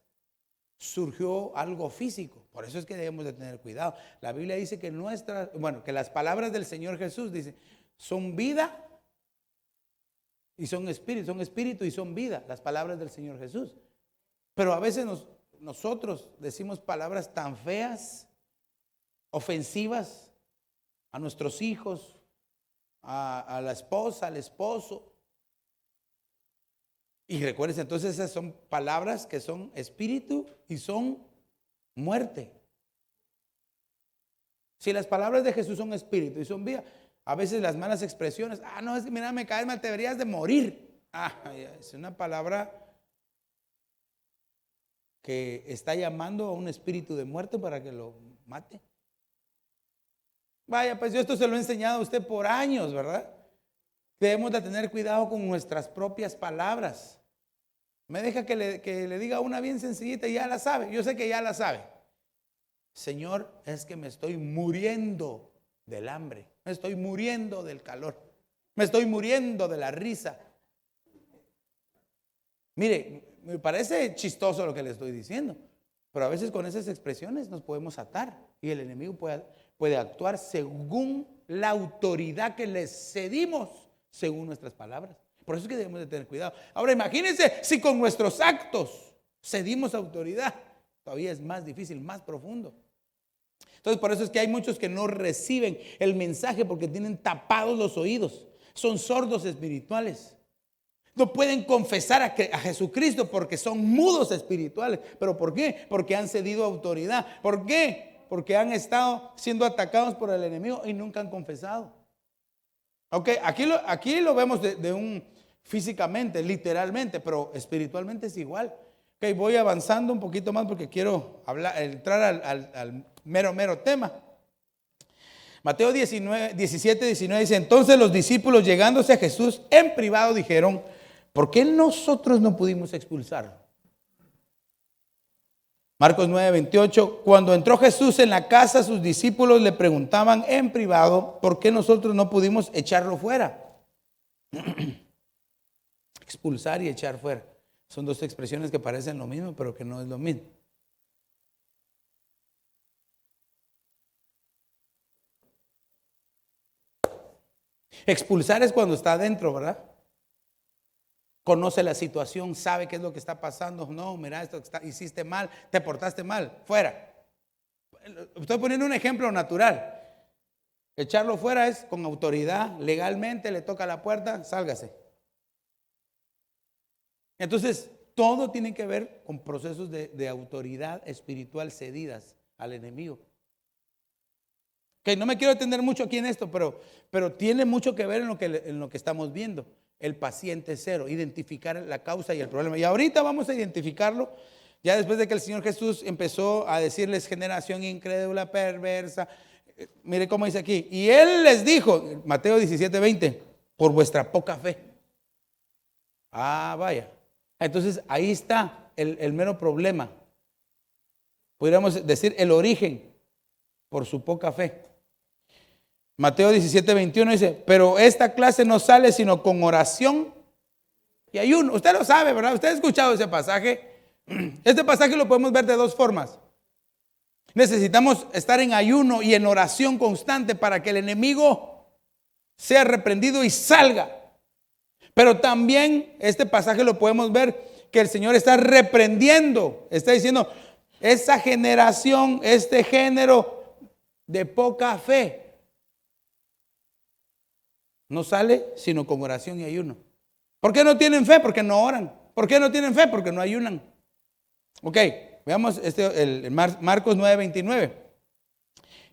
surgió algo físico. Por eso es que debemos de tener cuidado. La Biblia dice que que las palabras del Señor Jesús, dice, son vida y son espíritu y son vida, las palabras del Señor Jesús. Pero a veces nosotros decimos palabras tan feas, ofensivas a nuestros hijos, a la esposa, al esposo. Y recuerden, entonces esas son palabras que son espíritu y son muerte. Si las palabras de Jesús son espíritu y son vida, a veces las malas expresiones, no, mira, me caes mal, te deberías de morir. Es una palabra que está llamando a un espíritu de muerte para que lo mate. Vaya, pues yo esto se lo he enseñado a usted por años, ¿verdad? Debemos de tener cuidado con nuestras propias palabras. Me deja que le diga una bien sencillita y ya la sabe. Yo sé que ya la sabe. Señor, es que me estoy muriendo del hambre. Me estoy muriendo del calor. Me estoy muriendo de la risa. Mire, me parece chistoso lo que le estoy diciendo, pero a veces con esas expresiones nos podemos atar y el enemigo puede actuar según la autoridad que le cedimos, según nuestras palabras. Por eso es que debemos de tener cuidado. Ahora imagínense si con nuestros actos cedimos autoridad, todavía es más difícil, más profundo. Entonces por eso es que hay muchos que no reciben el mensaje porque tienen tapados los oídos, son sordos espirituales. No pueden confesar a Jesucristo porque son mudos espirituales. ¿Pero por qué? Porque han cedido autoridad. ¿Por qué? Porque han estado siendo atacados por el enemigo y nunca han confesado. Ok, aquí lo vemos físicamente, literalmente, pero espiritualmente es igual. Ok, voy avanzando un poquito más porque quiero entrar al mero tema. Mateo 17, 19 dice, entonces los discípulos llegándose a Jesús en privado dijeron, ¿por qué nosotros no pudimos expulsarlo? Marcos 9, 28, cuando entró Jesús en la casa, sus discípulos le preguntaban en privado, ¿por qué nosotros no pudimos echarlo fuera? Expulsar y echar fuera. Son dos expresiones que parecen lo mismo, pero que no es lo mismo. Expulsar es cuando está adentro, ¿verdad? Conoce la situación, sabe qué es lo que está pasando. No, mira, hiciste mal, te portaste mal, fuera. Estoy poniendo un ejemplo natural. Echarlo fuera es con autoridad, legalmente, le toca la puerta, sálgase. Entonces, todo tiene que ver con procesos de autoridad espiritual cedidas al enemigo. No me quiero detener mucho aquí en esto, pero tiene mucho que ver en lo que estamos viendo. El paciente cero, identificar la causa y el problema. Y ahorita vamos a identificarlo, ya después de que el Señor Jesús empezó a decirles generación incrédula, perversa. Mire cómo dice aquí. Y Él les dijo, Mateo 17, 20, por vuestra poca fe. Vaya. Entonces ahí está el mero problema. Podríamos decir el origen, por su poca fe. Mateo 17, 21 dice, pero esta clase no sale sino con oración y ayuno. Usted lo sabe, ¿verdad? Usted ha escuchado ese pasaje. Este pasaje lo podemos ver de dos formas. necesitamos estar en ayuno y en oración constante para que el enemigo sea reprendido y salga. Pero también este pasaje lo podemos ver que el Señor está reprendiendo, está diciendo, esa generación, este género de poca fe, no sale sino con oración y ayuno. ¿Por qué no tienen fe? Porque no oran. ¿Por qué no tienen fe? Porque no ayunan. Ok, veamos Marcos 9:29.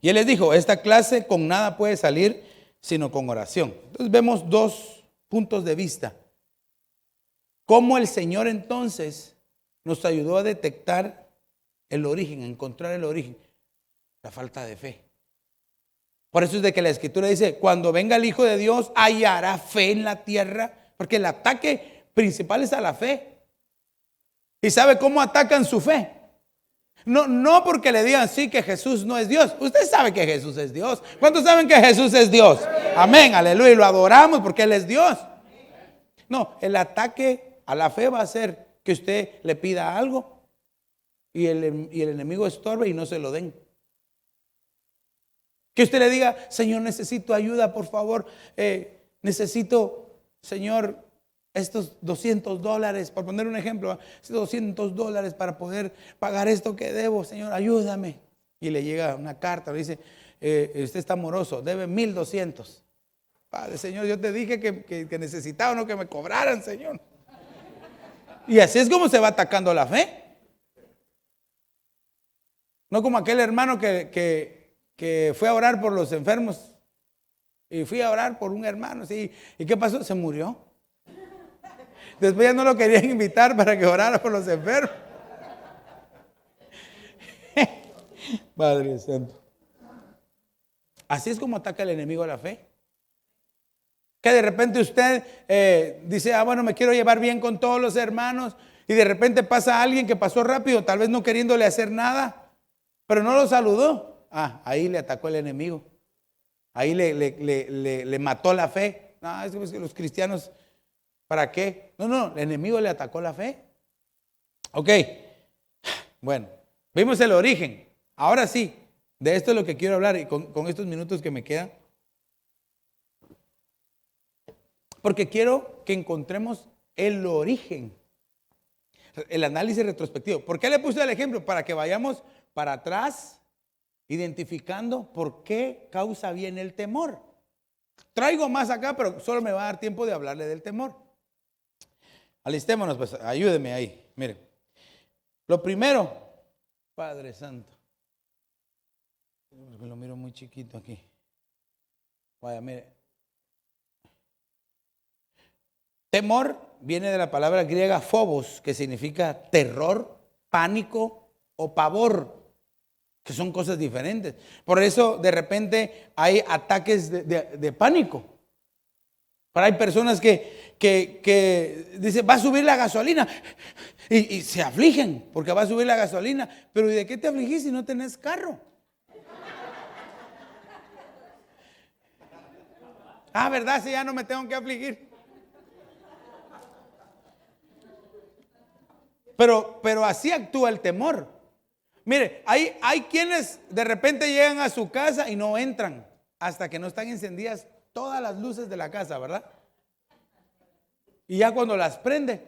Y él les dijo, esta clase con nada puede salir sino con oración. Entonces vemos dos puntos de vista. Cómo el Señor entonces nos ayudó a detectar el origen, a encontrar el origen. La falta de fe. Por eso es de que la Escritura dice, cuando venga el Hijo de Dios, hallará fe en la tierra. Porque el ataque principal es a la fe. ¿Y sabe cómo atacan su fe? No porque le digan sí que Jesús no es Dios. Usted sabe que Jesús es Dios. ¿Cuántos saben que Jesús es Dios? Amén, aleluya. Y lo adoramos porque Él es Dios. No, el ataque a la fe va a ser que usted le pida algo y el enemigo estorbe y no se lo den. Que usted le diga, Señor, necesito ayuda, por favor. Necesito, Señor, estos $200, por poner un ejemplo, estos $200 para poder pagar esto que debo, Señor, ayúdame. Y le llega una carta, le dice, usted está moroso, debe 1,200. Padre, Señor, yo te dije que necesitaba, no que me cobraran, Señor. Y así es como se va atacando la fe. No como aquel hermano que fue a orar por los enfermos. Y fui a orar por un hermano, sí. ¿Y qué pasó? Se murió. Después ya no lo querían invitar para que orara por los enfermos. Padre Santo. Así es como ataca el enemigo a la fe. Que de repente usted dice, bueno, me quiero llevar bien con todos los hermanos. Y de repente pasa alguien que pasó rápido, tal vez no queriéndole hacer nada, pero no lo saludó. Ahí le atacó el enemigo. Ahí le mató la fe. No, es que los cristianos, ¿para qué? No, el enemigo le atacó la fe. Ok, bueno, vimos el origen. Ahora sí, de esto es lo que quiero hablar y con estos minutos que me quedan. Porque quiero que encontremos el origen, el análisis retrospectivo. ¿Por qué le puse el ejemplo? Para que vayamos para atrás, identificando por qué causa bien el temor. Traigo más acá, pero solo me va a dar tiempo de hablarle del temor. Alistémonos, pues, ayúdeme ahí. Mire, lo primero, Padre Santo, porque lo miro muy chiquito aquí. Vaya, mire. Temor viene de la palabra griega phobos, que significa terror, pánico o pavor, que son cosas diferentes. Por eso de repente hay ataques de pánico. Pero hay personas que dicen, va a subir la gasolina y se afligen porque va a subir la gasolina. Pero ¿y de qué te afligís si no tenés carro? ¿Verdad? Si ya no me tengo que afligir. Pero así actúa el temor. Mire, hay quienes de repente llegan a su casa y no entran hasta que no están encendidas todas las luces de la casa, ¿verdad? Y ya cuando las prende,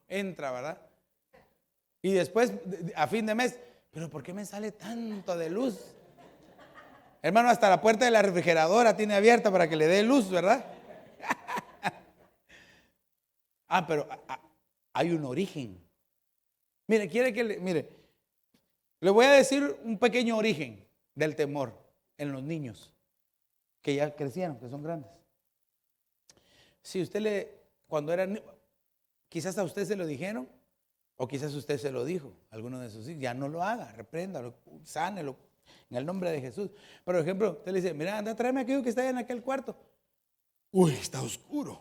entra, ¿verdad? Y después, a fin de mes, ¿pero por qué me sale tanto de luz? Hermano, hasta la puerta de la refrigeradora tiene abierta para que le dé luz, ¿verdad? Pero hay un origen. Mire, le voy a decir un pequeño origen del temor en los niños que ya crecieron, que son grandes. Si usted cuando era niño, quizás a usted se lo dijeron, o quizás usted se lo dijo, alguno de sus hijos, ya no lo haga, repréndalo, sánelo en el nombre de Jesús. Por ejemplo, usted le dice, mira, anda, tráeme aquello que está ahí en aquel cuarto. Uy, está oscuro.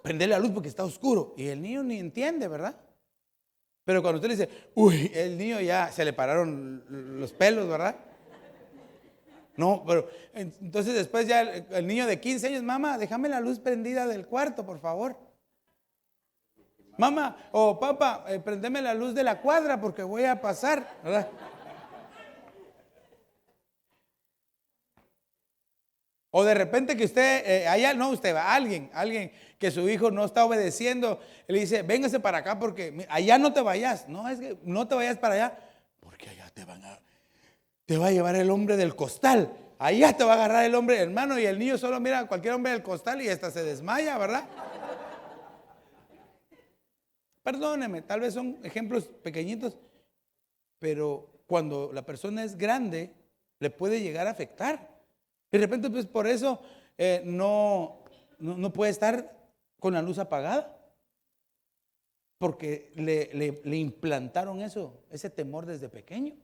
Prende la luz porque está oscuro. Y el niño ni entiende, ¿verdad? Pero cuando usted le dice, uy, el niño ya se le pararon los pelos, ¿verdad? No, pero entonces después ya el niño de 15 años, mamá, déjame la luz prendida del cuarto, por favor. Mamá o papá, prendeme la luz de la cuadra porque voy a pasar, ¿verdad? O de repente que usted, allá, no usted, alguien que su hijo no está obedeciendo, le dice, véngase para acá porque allá no te vayas. No, es que no te vayas para allá, porque allá te va a llevar el hombre del costal. Allá te va a agarrar el hombre, hermano, y el niño solo mira a cualquier hombre del costal y hasta se desmaya, ¿verdad? Perdóneme, tal vez son ejemplos pequeñitos, pero cuando la persona es grande, le puede llegar a afectar. De repente, pues por eso no puede estar con la luz apagada, porque le implantaron ese temor desde pequeño,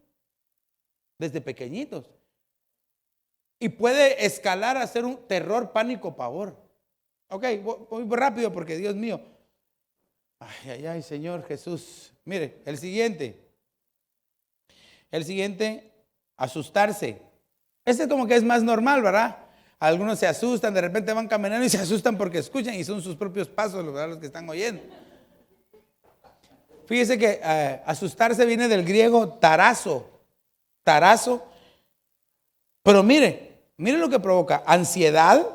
desde pequeñitos. Y puede escalar a ser un terror, pánico, pavor. Ok, voy rápido porque Dios mío. Ay, Señor Jesús. Mire, el siguiente, asustarse. Este como que es más normal, ¿verdad? Algunos se asustan, de repente van caminando y se asustan porque escuchan y son sus propios pasos, ¿verdad? Los que están oyendo. Fíjese que asustarse viene del griego tarazo. Pero mire lo que provoca: ansiedad,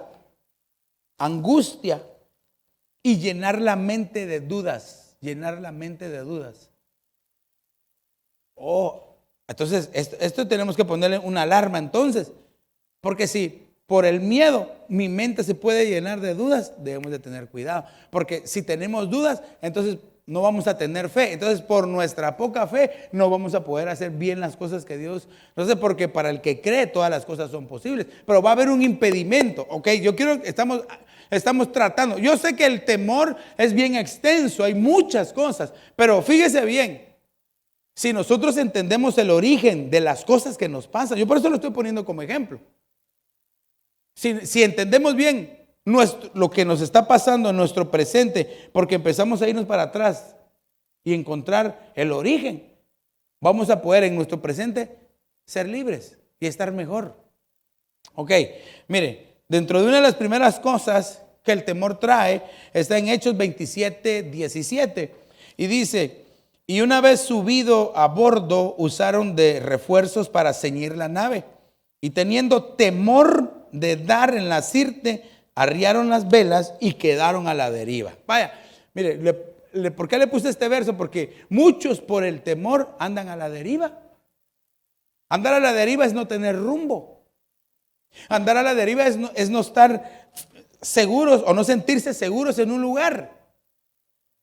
angustia y llenar la mente de dudas. Oh, entonces esto tenemos que ponerle una alarma entonces, porque si por el miedo mi mente se puede llenar de dudas, debemos de tener cuidado, porque si tenemos dudas, entonces no vamos a tener fe. Entonces por nuestra poca fe no vamos a poder hacer bien las cosas que Dios no sé, porque para el que cree todas las cosas son posibles, pero va a haber un impedimento. Ok, estamos tratando, yo sé que el temor es bien extenso, hay muchas cosas, pero fíjese bien, si nosotros entendemos el origen de las cosas que nos pasan, yo por eso lo estoy poniendo como ejemplo. Si entendemos bien lo que nos está pasando en nuestro presente, porque empezamos a irnos para atrás y encontrar el origen, vamos a poder en nuestro presente ser libres y estar mejor. Ok, mire, dentro de una de las primeras cosas que el temor trae está en Hechos 27:17 y dice: y una vez subido a bordo usaron de refuerzos para ceñir la nave, y teniendo temor de dar en la sirte, arriaron las velas y quedaron a la deriva. Vaya, mire, ¿por qué le puse este verso? Porque muchos por el temor andan a la deriva. Andar a la deriva es no tener rumbo. Andar a la deriva es no estar seguros o no sentirse seguros en un lugar.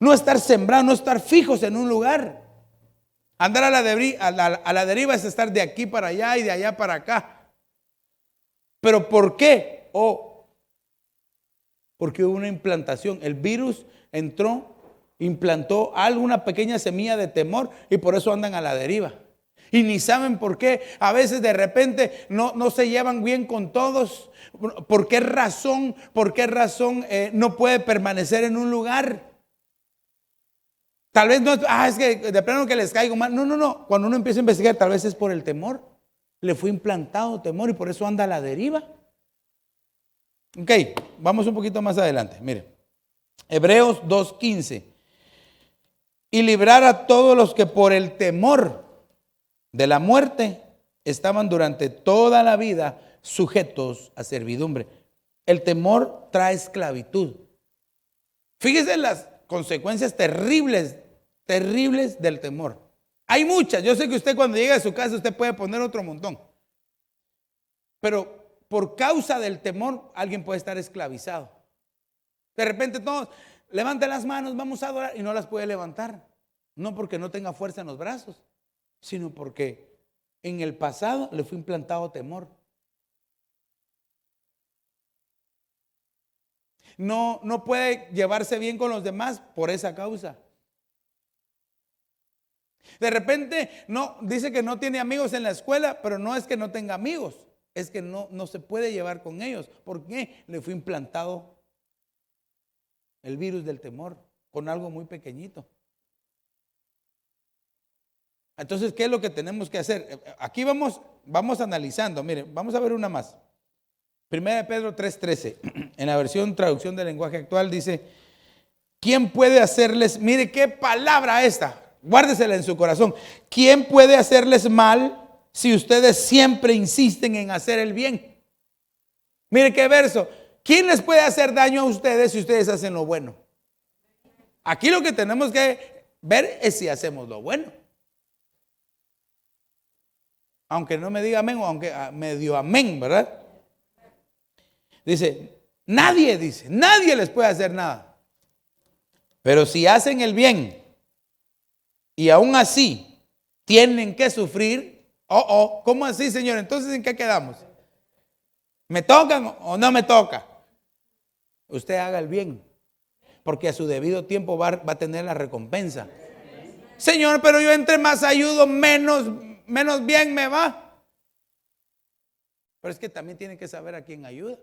No estar sembrados, no estar fijos en un lugar. Andar a la deriva es estar de aquí para allá y de allá para acá. ¿Pero por qué? Porque hubo una implantación. El virus entró, implantó una pequeña semilla de temor y por eso andan a la deriva. Y ni saben por qué. A veces de repente no se llevan bien con todos. ¿Por qué razón no puede permanecer en un lugar? Tal vez no es que de plano que les caigo mal. No. Cuando uno empieza a investigar, tal vez es por el temor. Le fue implantado temor y por eso anda a la deriva. Ok, vamos un poquito más adelante. Mire, Hebreos 2:15. Y librar a todos los que por el temor de la muerte estaban durante toda la vida sujetos a servidumbre. El temor trae esclavitud. Fíjese las consecuencias terribles del temor. Hay muchas. Yo sé que usted cuando llega a su casa usted puede poner otro montón. Pero por causa del temor alguien puede estar esclavizado. De repente todos levanten las manos, vamos a adorar, y no las puede levantar. No porque no tenga fuerza en los brazos, sino porque en el pasado le fue implantado temor. No puede llevarse bien con los demás por esa causa. De repente dice que no tiene amigos en la escuela, pero no es que no tenga amigos, es que no se puede llevar con ellos. ¿Por qué? Le fue implantado el virus del temor con algo muy pequeñito. Entonces, ¿qué es lo que tenemos que hacer? Aquí vamos analizando. Miren, vamos a ver una más. 1 Pedro 3:13, en la versión traducción del lenguaje actual dice: ¿Quién puede hacerles, mire qué palabra esta, guárdesela en su corazón? ¿Quién puede hacerles mal si ustedes siempre insisten en hacer el bien? Mire qué verso. ¿Quién les puede hacer daño a ustedes si ustedes hacen lo bueno? Aquí lo que tenemos que ver es si hacemos lo bueno. Aunque no me diga amén o aunque me dio amén, ¿verdad? Dice, nadie les puede hacer nada. Pero si hacen el bien y aún así tienen que sufrir, ¿cómo así, Señor? Entonces, ¿en qué quedamos? ¿Me tocan o no me toca? Usted haga el bien, porque a su debido tiempo va a tener la recompensa. Señor, pero yo entre más ayudo, menos bien me va. Pero es que también tiene que saber a quién ayuda.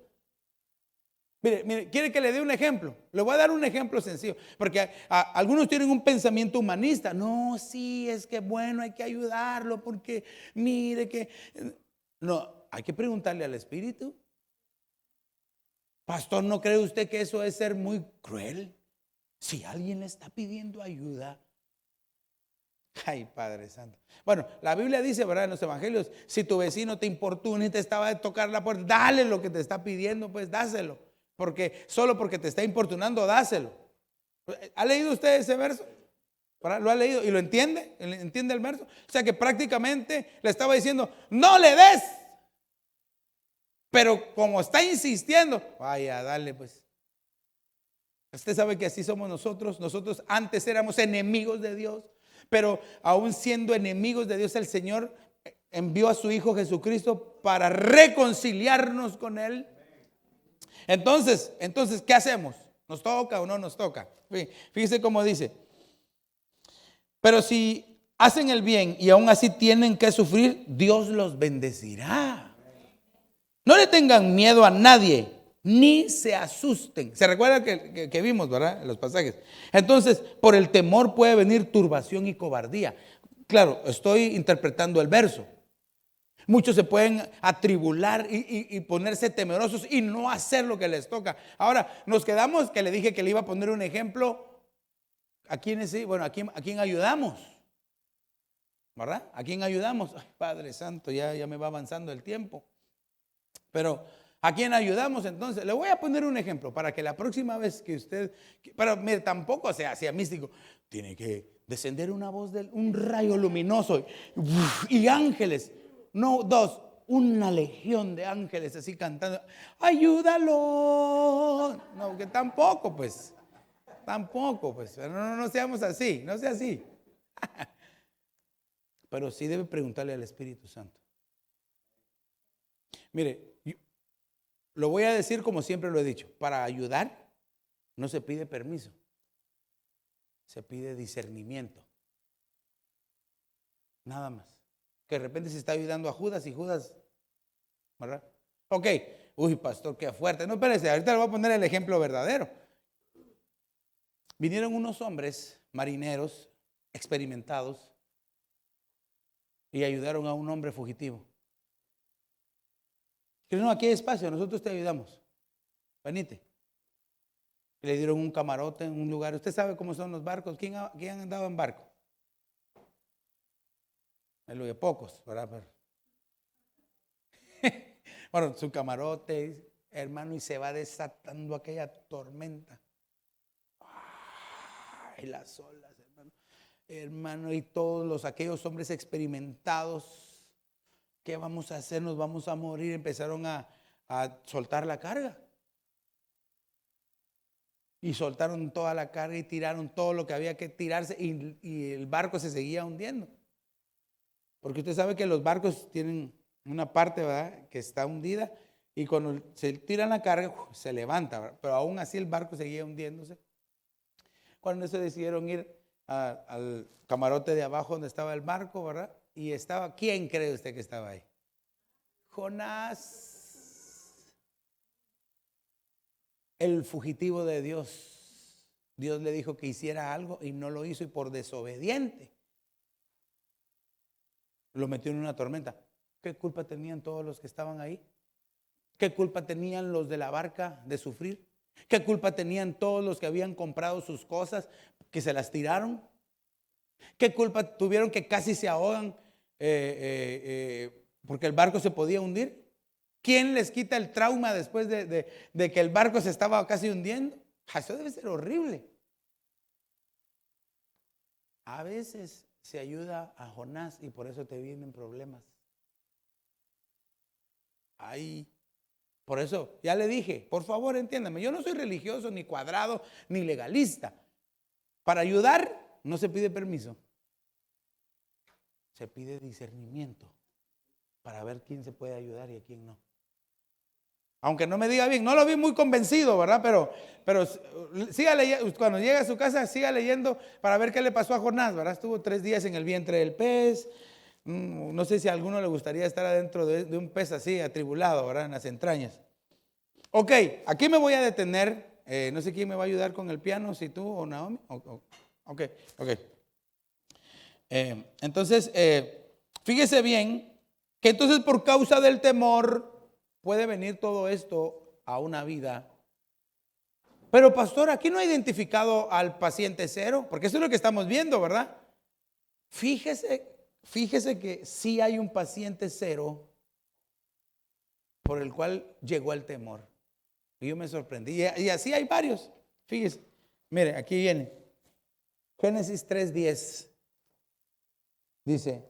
Mire, ¿quiere que le dé un ejemplo? Le voy a dar un ejemplo sencillo, porque algunos tienen un pensamiento humanista. No, sí, es que bueno, hay que ayudarlo, porque mire que... No, hay que preguntarle al Espíritu. Pastor, ¿no cree usted que eso es ser muy cruel? Si alguien le está pidiendo ayuda. Ay, Padre Santo. Bueno, la Biblia dice, ¿verdad? En los evangelios, si tu vecino te importuna y te estaba de tocar la puerta, dale lo que te está pidiendo, pues dáselo. Porque solo porque te está importunando, dáselo. ¿Ha leído usted ese verso? ¿Lo ha leído y lo entiende? ¿Entiende el verso? O sea que prácticamente le estaba diciendo, no le des. Pero como está insistiendo, vaya, dale pues. Usted sabe que así somos nosotros. Nosotros antes éramos enemigos de Dios, pero aún siendo enemigos de Dios, el Señor envió a su Hijo Jesucristo para reconciliarnos con Él. Entonces, ¿qué hacemos? ¿Nos toca o no nos toca? Fíjese cómo dice. Pero si hacen el bien y aún así tienen que sufrir, Dios los bendecirá. No le tengan miedo a nadie, ni se asusten. ¿Se recuerda que vimos, verdad? En los pasajes. Entonces, por el temor puede venir turbación y cobardía. Claro, estoy interpretando el verso. Muchos se pueden atribular y ponerse temerosos y no hacer lo que les toca. Ahora, nos quedamos, que le dije que le iba a poner un ejemplo. ¿A quiénes sí? Bueno, ¿a quién ayudamos? ¿Verdad? ¿A quién ayudamos? Ay, Padre Santo, ya me va avanzando el tiempo. Pero, ¿a quién ayudamos entonces? Le voy a poner un ejemplo para que la próxima vez que usted, pero mire, tampoco sea místico, tiene que descender una voz un rayo luminoso y ángeles. No, dos, una legión de ángeles así cantando, ayúdalo. No, que tampoco, pues, no seamos así, no sea así. Pero sí debe preguntarle al Espíritu Santo. Mire, lo voy a decir como siempre lo he dicho, para ayudar no se pide permiso, se pide discernimiento. Nada más. Que de repente se está ayudando a Judas y Judas, ¿verdad? Ok, uy, pastor, qué fuerte. No, espérese, ahorita le voy a poner el ejemplo verdadero. Vinieron unos hombres marineros experimentados y ayudaron a un hombre fugitivo. Que no, aquí hay espacio, nosotros te ayudamos. Venite. Le dieron un camarote en un lugar. Usted sabe cómo son los barcos. ¿Quién ha andado en barco? En lo de pocos, ¿verdad? Bueno, su camarote, hermano, y se va desatando aquella tormenta. Ay, las olas, hermano. Hermano, y todos aquellos hombres experimentados, ¿qué vamos a hacer? Nos vamos a morir. Empezaron a soltar la carga. Y soltaron toda la carga y tiraron todo lo que había que tirarse y el barco se seguía hundiendo. Porque usted sabe que los barcos tienen una parte, ¿verdad?, que está hundida y cuando se tiran la carga se levanta, ¿verdad? Pero aún así el barco seguía hundiéndose. Cuando se decidieron ir al camarote de abajo donde estaba el barco, ¿verdad? Y estaba, ¿quién cree usted que estaba ahí? Jonás. El fugitivo de Dios. Dios le dijo que hiciera algo y no lo hizo y por desobediente lo metió en una tormenta. ¿Qué culpa tenían todos los que estaban ahí? ¿Qué culpa tenían los de la barca de sufrir? ¿Qué culpa tenían todos los que habían comprado sus cosas que se las tiraron? ¿Qué culpa tuvieron que casi se ahogan porque el barco se podía hundir? ¿Quién les quita el trauma después de que el barco se estaba casi hundiendo? Eso debe ser horrible. A veces se ayuda a Jonás y por eso te vienen problemas. Ahí. Por eso ya le dije, por favor entiéndame, yo no soy religioso, ni cuadrado, ni legalista. Para ayudar no se pide permiso. Se pide discernimiento para ver quién se puede ayudar y a quién no. Aunque no me diga bien, no lo vi muy convencido, ¿verdad? Pero siga leyendo, cuando llegue a su casa, siga leyendo para ver qué le pasó a Jonás, ¿verdad? Estuvo 3 días en el vientre del pez. No sé si a alguno le gustaría estar adentro de un pez así, atribulado, ¿verdad? En las entrañas. Ok, aquí me voy a detener. No sé quién me va a ayudar con el piano, si tú o Naomi. Ok. Entonces, fíjese bien que entonces por causa del temor puede venir todo esto a una vida. Pero pastor, aquí no ha identificado al paciente cero, porque eso es lo que estamos viendo, ¿verdad? Fíjese que sí hay un paciente cero por el cual llegó el temor. Y yo me sorprendí. Y así hay varios. Fíjese. Mire, aquí viene. Génesis 3:10. Dice,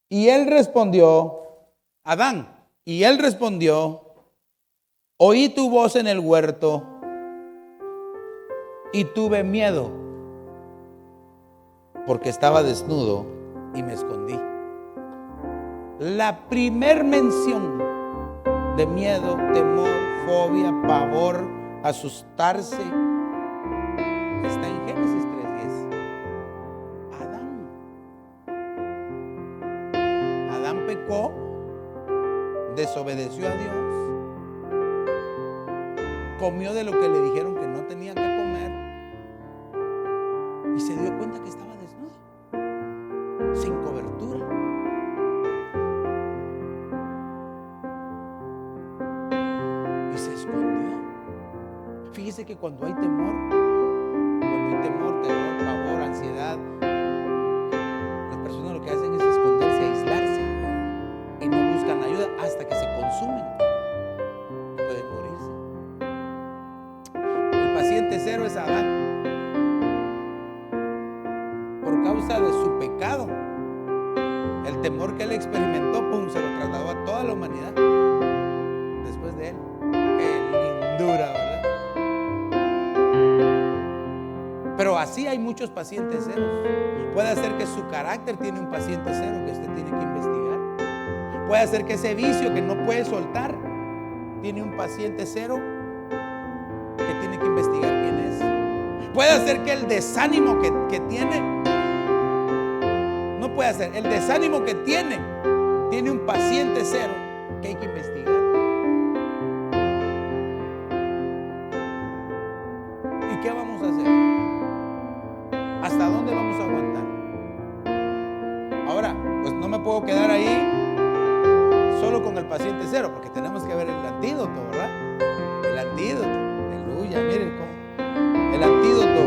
y él respondió, Adán, y él respondió, oí tu voz en el huerto y tuve miedo porque estaba desnudo y me escondí. La primer mención de miedo, temor, fobia, pavor, asustarse está en Génesis 3:10. Adán pecó, desobedeció a Dios, comió de lo que le dijeron que no tenía que comer y se dio cuenta que estaba desnudo, sin cobertura. Y se escondió. Fíjese que cuando hay temor, terror, pavor, ansiedad, las personas lo que hacen es esconderse, aislarse y no buscan ayuda hasta que se consumen. Pueden morirse. El paciente cero es Adán. Por causa de su pecado, el temor que él experimentó, se lo trasladó a toda la humanidad. Después de él, qué lindura, ¿verdad? Pero así hay muchos pacientes ceros. Puede ser que su carácter tiene un paciente cero que usted tiene que investigar. Puede ser que ese vicio que no puede soltar tiene un paciente cero que tiene que investigar quién es. Puede ser que el desánimo que tiene, no puede ser, el desánimo que tiene un paciente cero que hay que investigar. ¿Y qué vamos a hacer? ¿Hasta dónde vamos a aguantar? Ahora, pues no me puedo quedar ahí solo con el paciente cero, porque tenemos que ver el antídoto, ¿verdad? El antídoto, aleluya, miren cómo. El antídoto,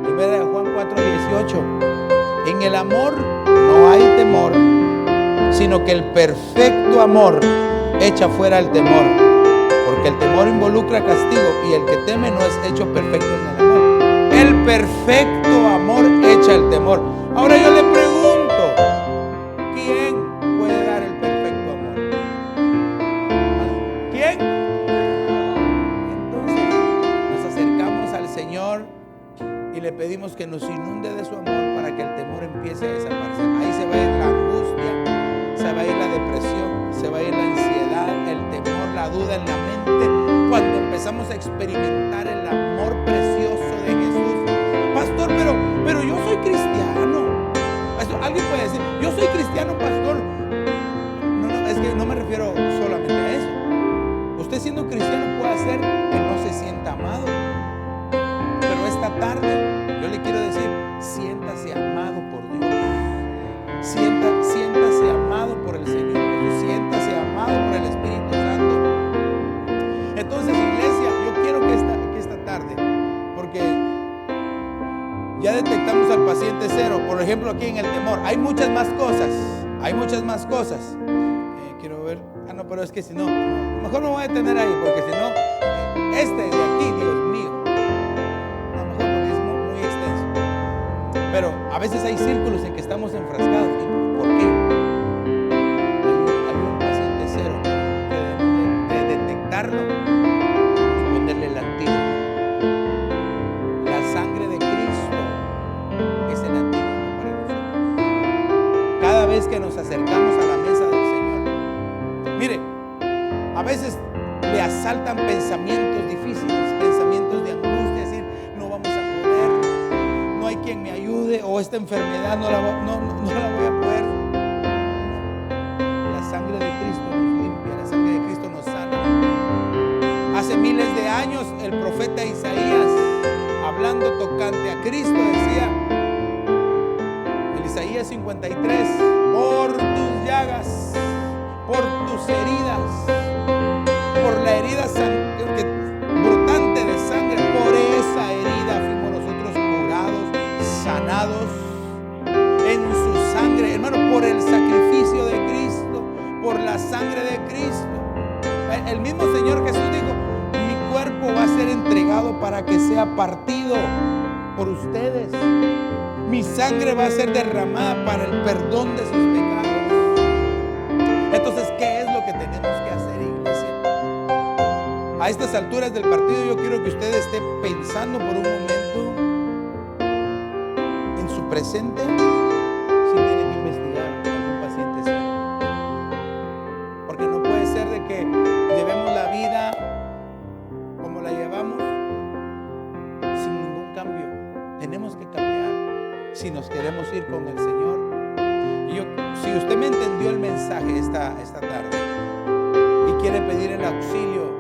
1 Juan 4:18. En el amor no hay temor, sino que el perfecto amor echa fuera el temor, porque el temor involucra castigo y el que teme no es hecho perfecto en el amor. El perfecto amor echa el temor. Ahora yo le pregunto, ¿quién puede dar el perfecto amor? ¿Quién? Entonces nos acercamos al Señor y le pedimos que nos inunde de su amor para que el temor empiece a desaparecer. Ahí se va a ir la angustia, se va a ir la depresión, se va a ir la ansiedad, el temor, la duda en la mente, cuando empezamos a experimentar el amor precioso de Jesús. Pastor, pero yo soy cristiano. Alguien puede decir, yo soy cristiano, pastor. No, es que no me refiero solamente a eso. Usted siendo cristiano puede hacer que no se sienta amado. Pero esta tarde yo le quiero decir, siéntase amado por Dios. Siéntase amado por el Señor. Siéntase amado por el Espíritu Santo. Entonces, iglesia, yo quiero que Ya detectamos al paciente cero. Por ejemplo, aquí en el temor. Hay muchas más cosas. Hay muchas más cosas. Quiero ver. No, pero es que si no, mejor me voy a detener ahí, porque si no, este de aquí, Dios mío. No, mejor porque es muy extenso. Pero a veces hay círculos en que estamos enfrascados. ¿Por qué? Hay un paciente cero que debemos de detectarlo y ponerle el antídoto. La sangre de Cristo es el antídoto para nosotros. Cada vez que nos acercamos a la mesa del Señor, mire, a veces le asaltan pensamientos difíciles, pensamientos de angustia, decir, no vamos a poder, no hay quien me ayude, o esta enfermedad no la voy a poder. La sangre de Cristo nos limpia, la sangre de Cristo nos sana. Hace miles de años el profeta Isaías, hablando tocante a Cristo, decía en Isaías 53, por tus llagas, por tus heridas, por la herida brotante de sangre, por esa herida fuimos nosotros curados, sanados. En su sangre, hermano, por el sacrificio de Cristo, por la sangre de Cristo. El mismo Señor Jesús dijo, mi cuerpo va a ser entregado para que sea partido por ustedes. Mi sangre va a ser derramada para el perdón de sus pecados. Entonces, ¿qué es lo que tenemos que hacer, iglesia? A estas alturas del partido yo quiero que usted esté pensando por un momento en su presente, si tiene que investigar a algún paciente cero. Porque no puede ser de que llevemos la vida como la llevamos sin ningún cambio. Tenemos que cambiar si nos queremos ir con el Señor. Si usted me entendió el mensaje esta tarde y quiere pedir el auxilio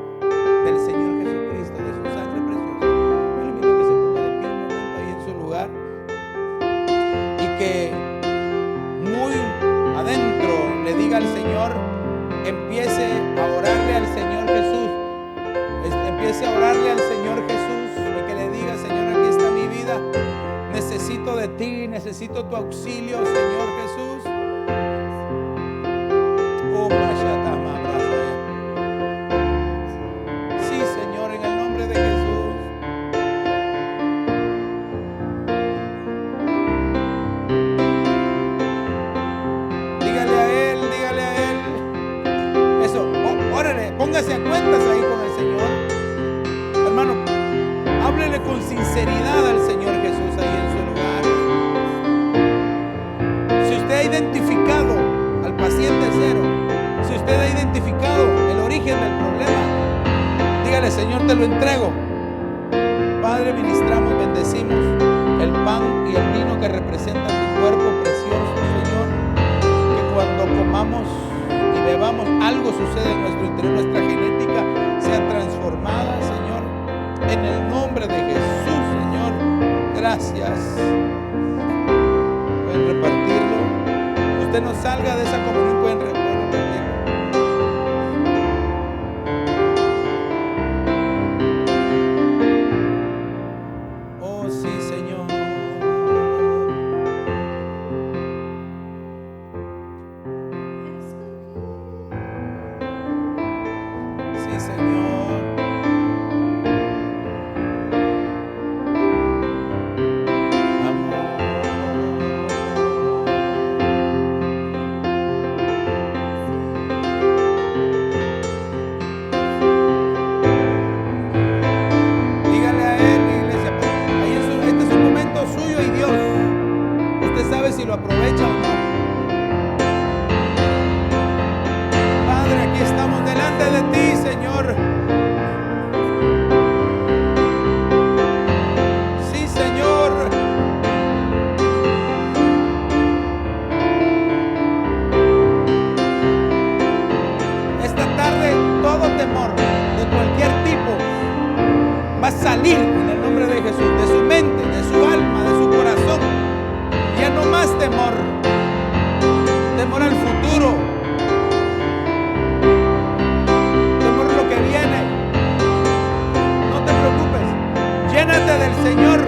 del Señor Jesucristo, de su sangre preciosa, yo le invito a que se ponga de pie un momento ahí en su lugar y que muy adentro le diga al Señor, empiece a orarle al Señor Jesús, empiece a orarle al Señor Jesús y que le diga, Señor, aquí está mi vida, necesito de ti, necesito tu auxilio, Señor Jesús. Sí, Señor, en el nombre de Jesús. Dígale a Él. Eso, órale, póngase a cuentas ahí con el Señor. Hermano, háblele con sinceridad al Señor Jesús ahí en su lugar. Si usted ha identificado al paciente cero, si usted ha identificado el origen del problema, dígale, Señor, te lo entrego. Padre, ministramos, bendecimos el pan y el vino que representan tu cuerpo precioso, Señor. Que cuando comamos y bebamos, algo sucede en nuestro interior, nuestra genética sea transformada, Señor. En el nombre de Jesús, Señor. Gracias. Pueden repartirlo. Usted no salga de esa comunión, pueden repartirlo. Oh, sí, Señor. Sí, Señor. Si lo aprovecha o no. Padre, aquí estamos delante de ti, Señor. Sí, Señor. Esta tarde todo temor de cualquier tipo va a salir en el nombre de Jesús, de su mente, de su alma, de su corazón. Ya no más temor al futuro, temor a lo que viene. No te preocupes, llénate del Señor,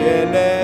Él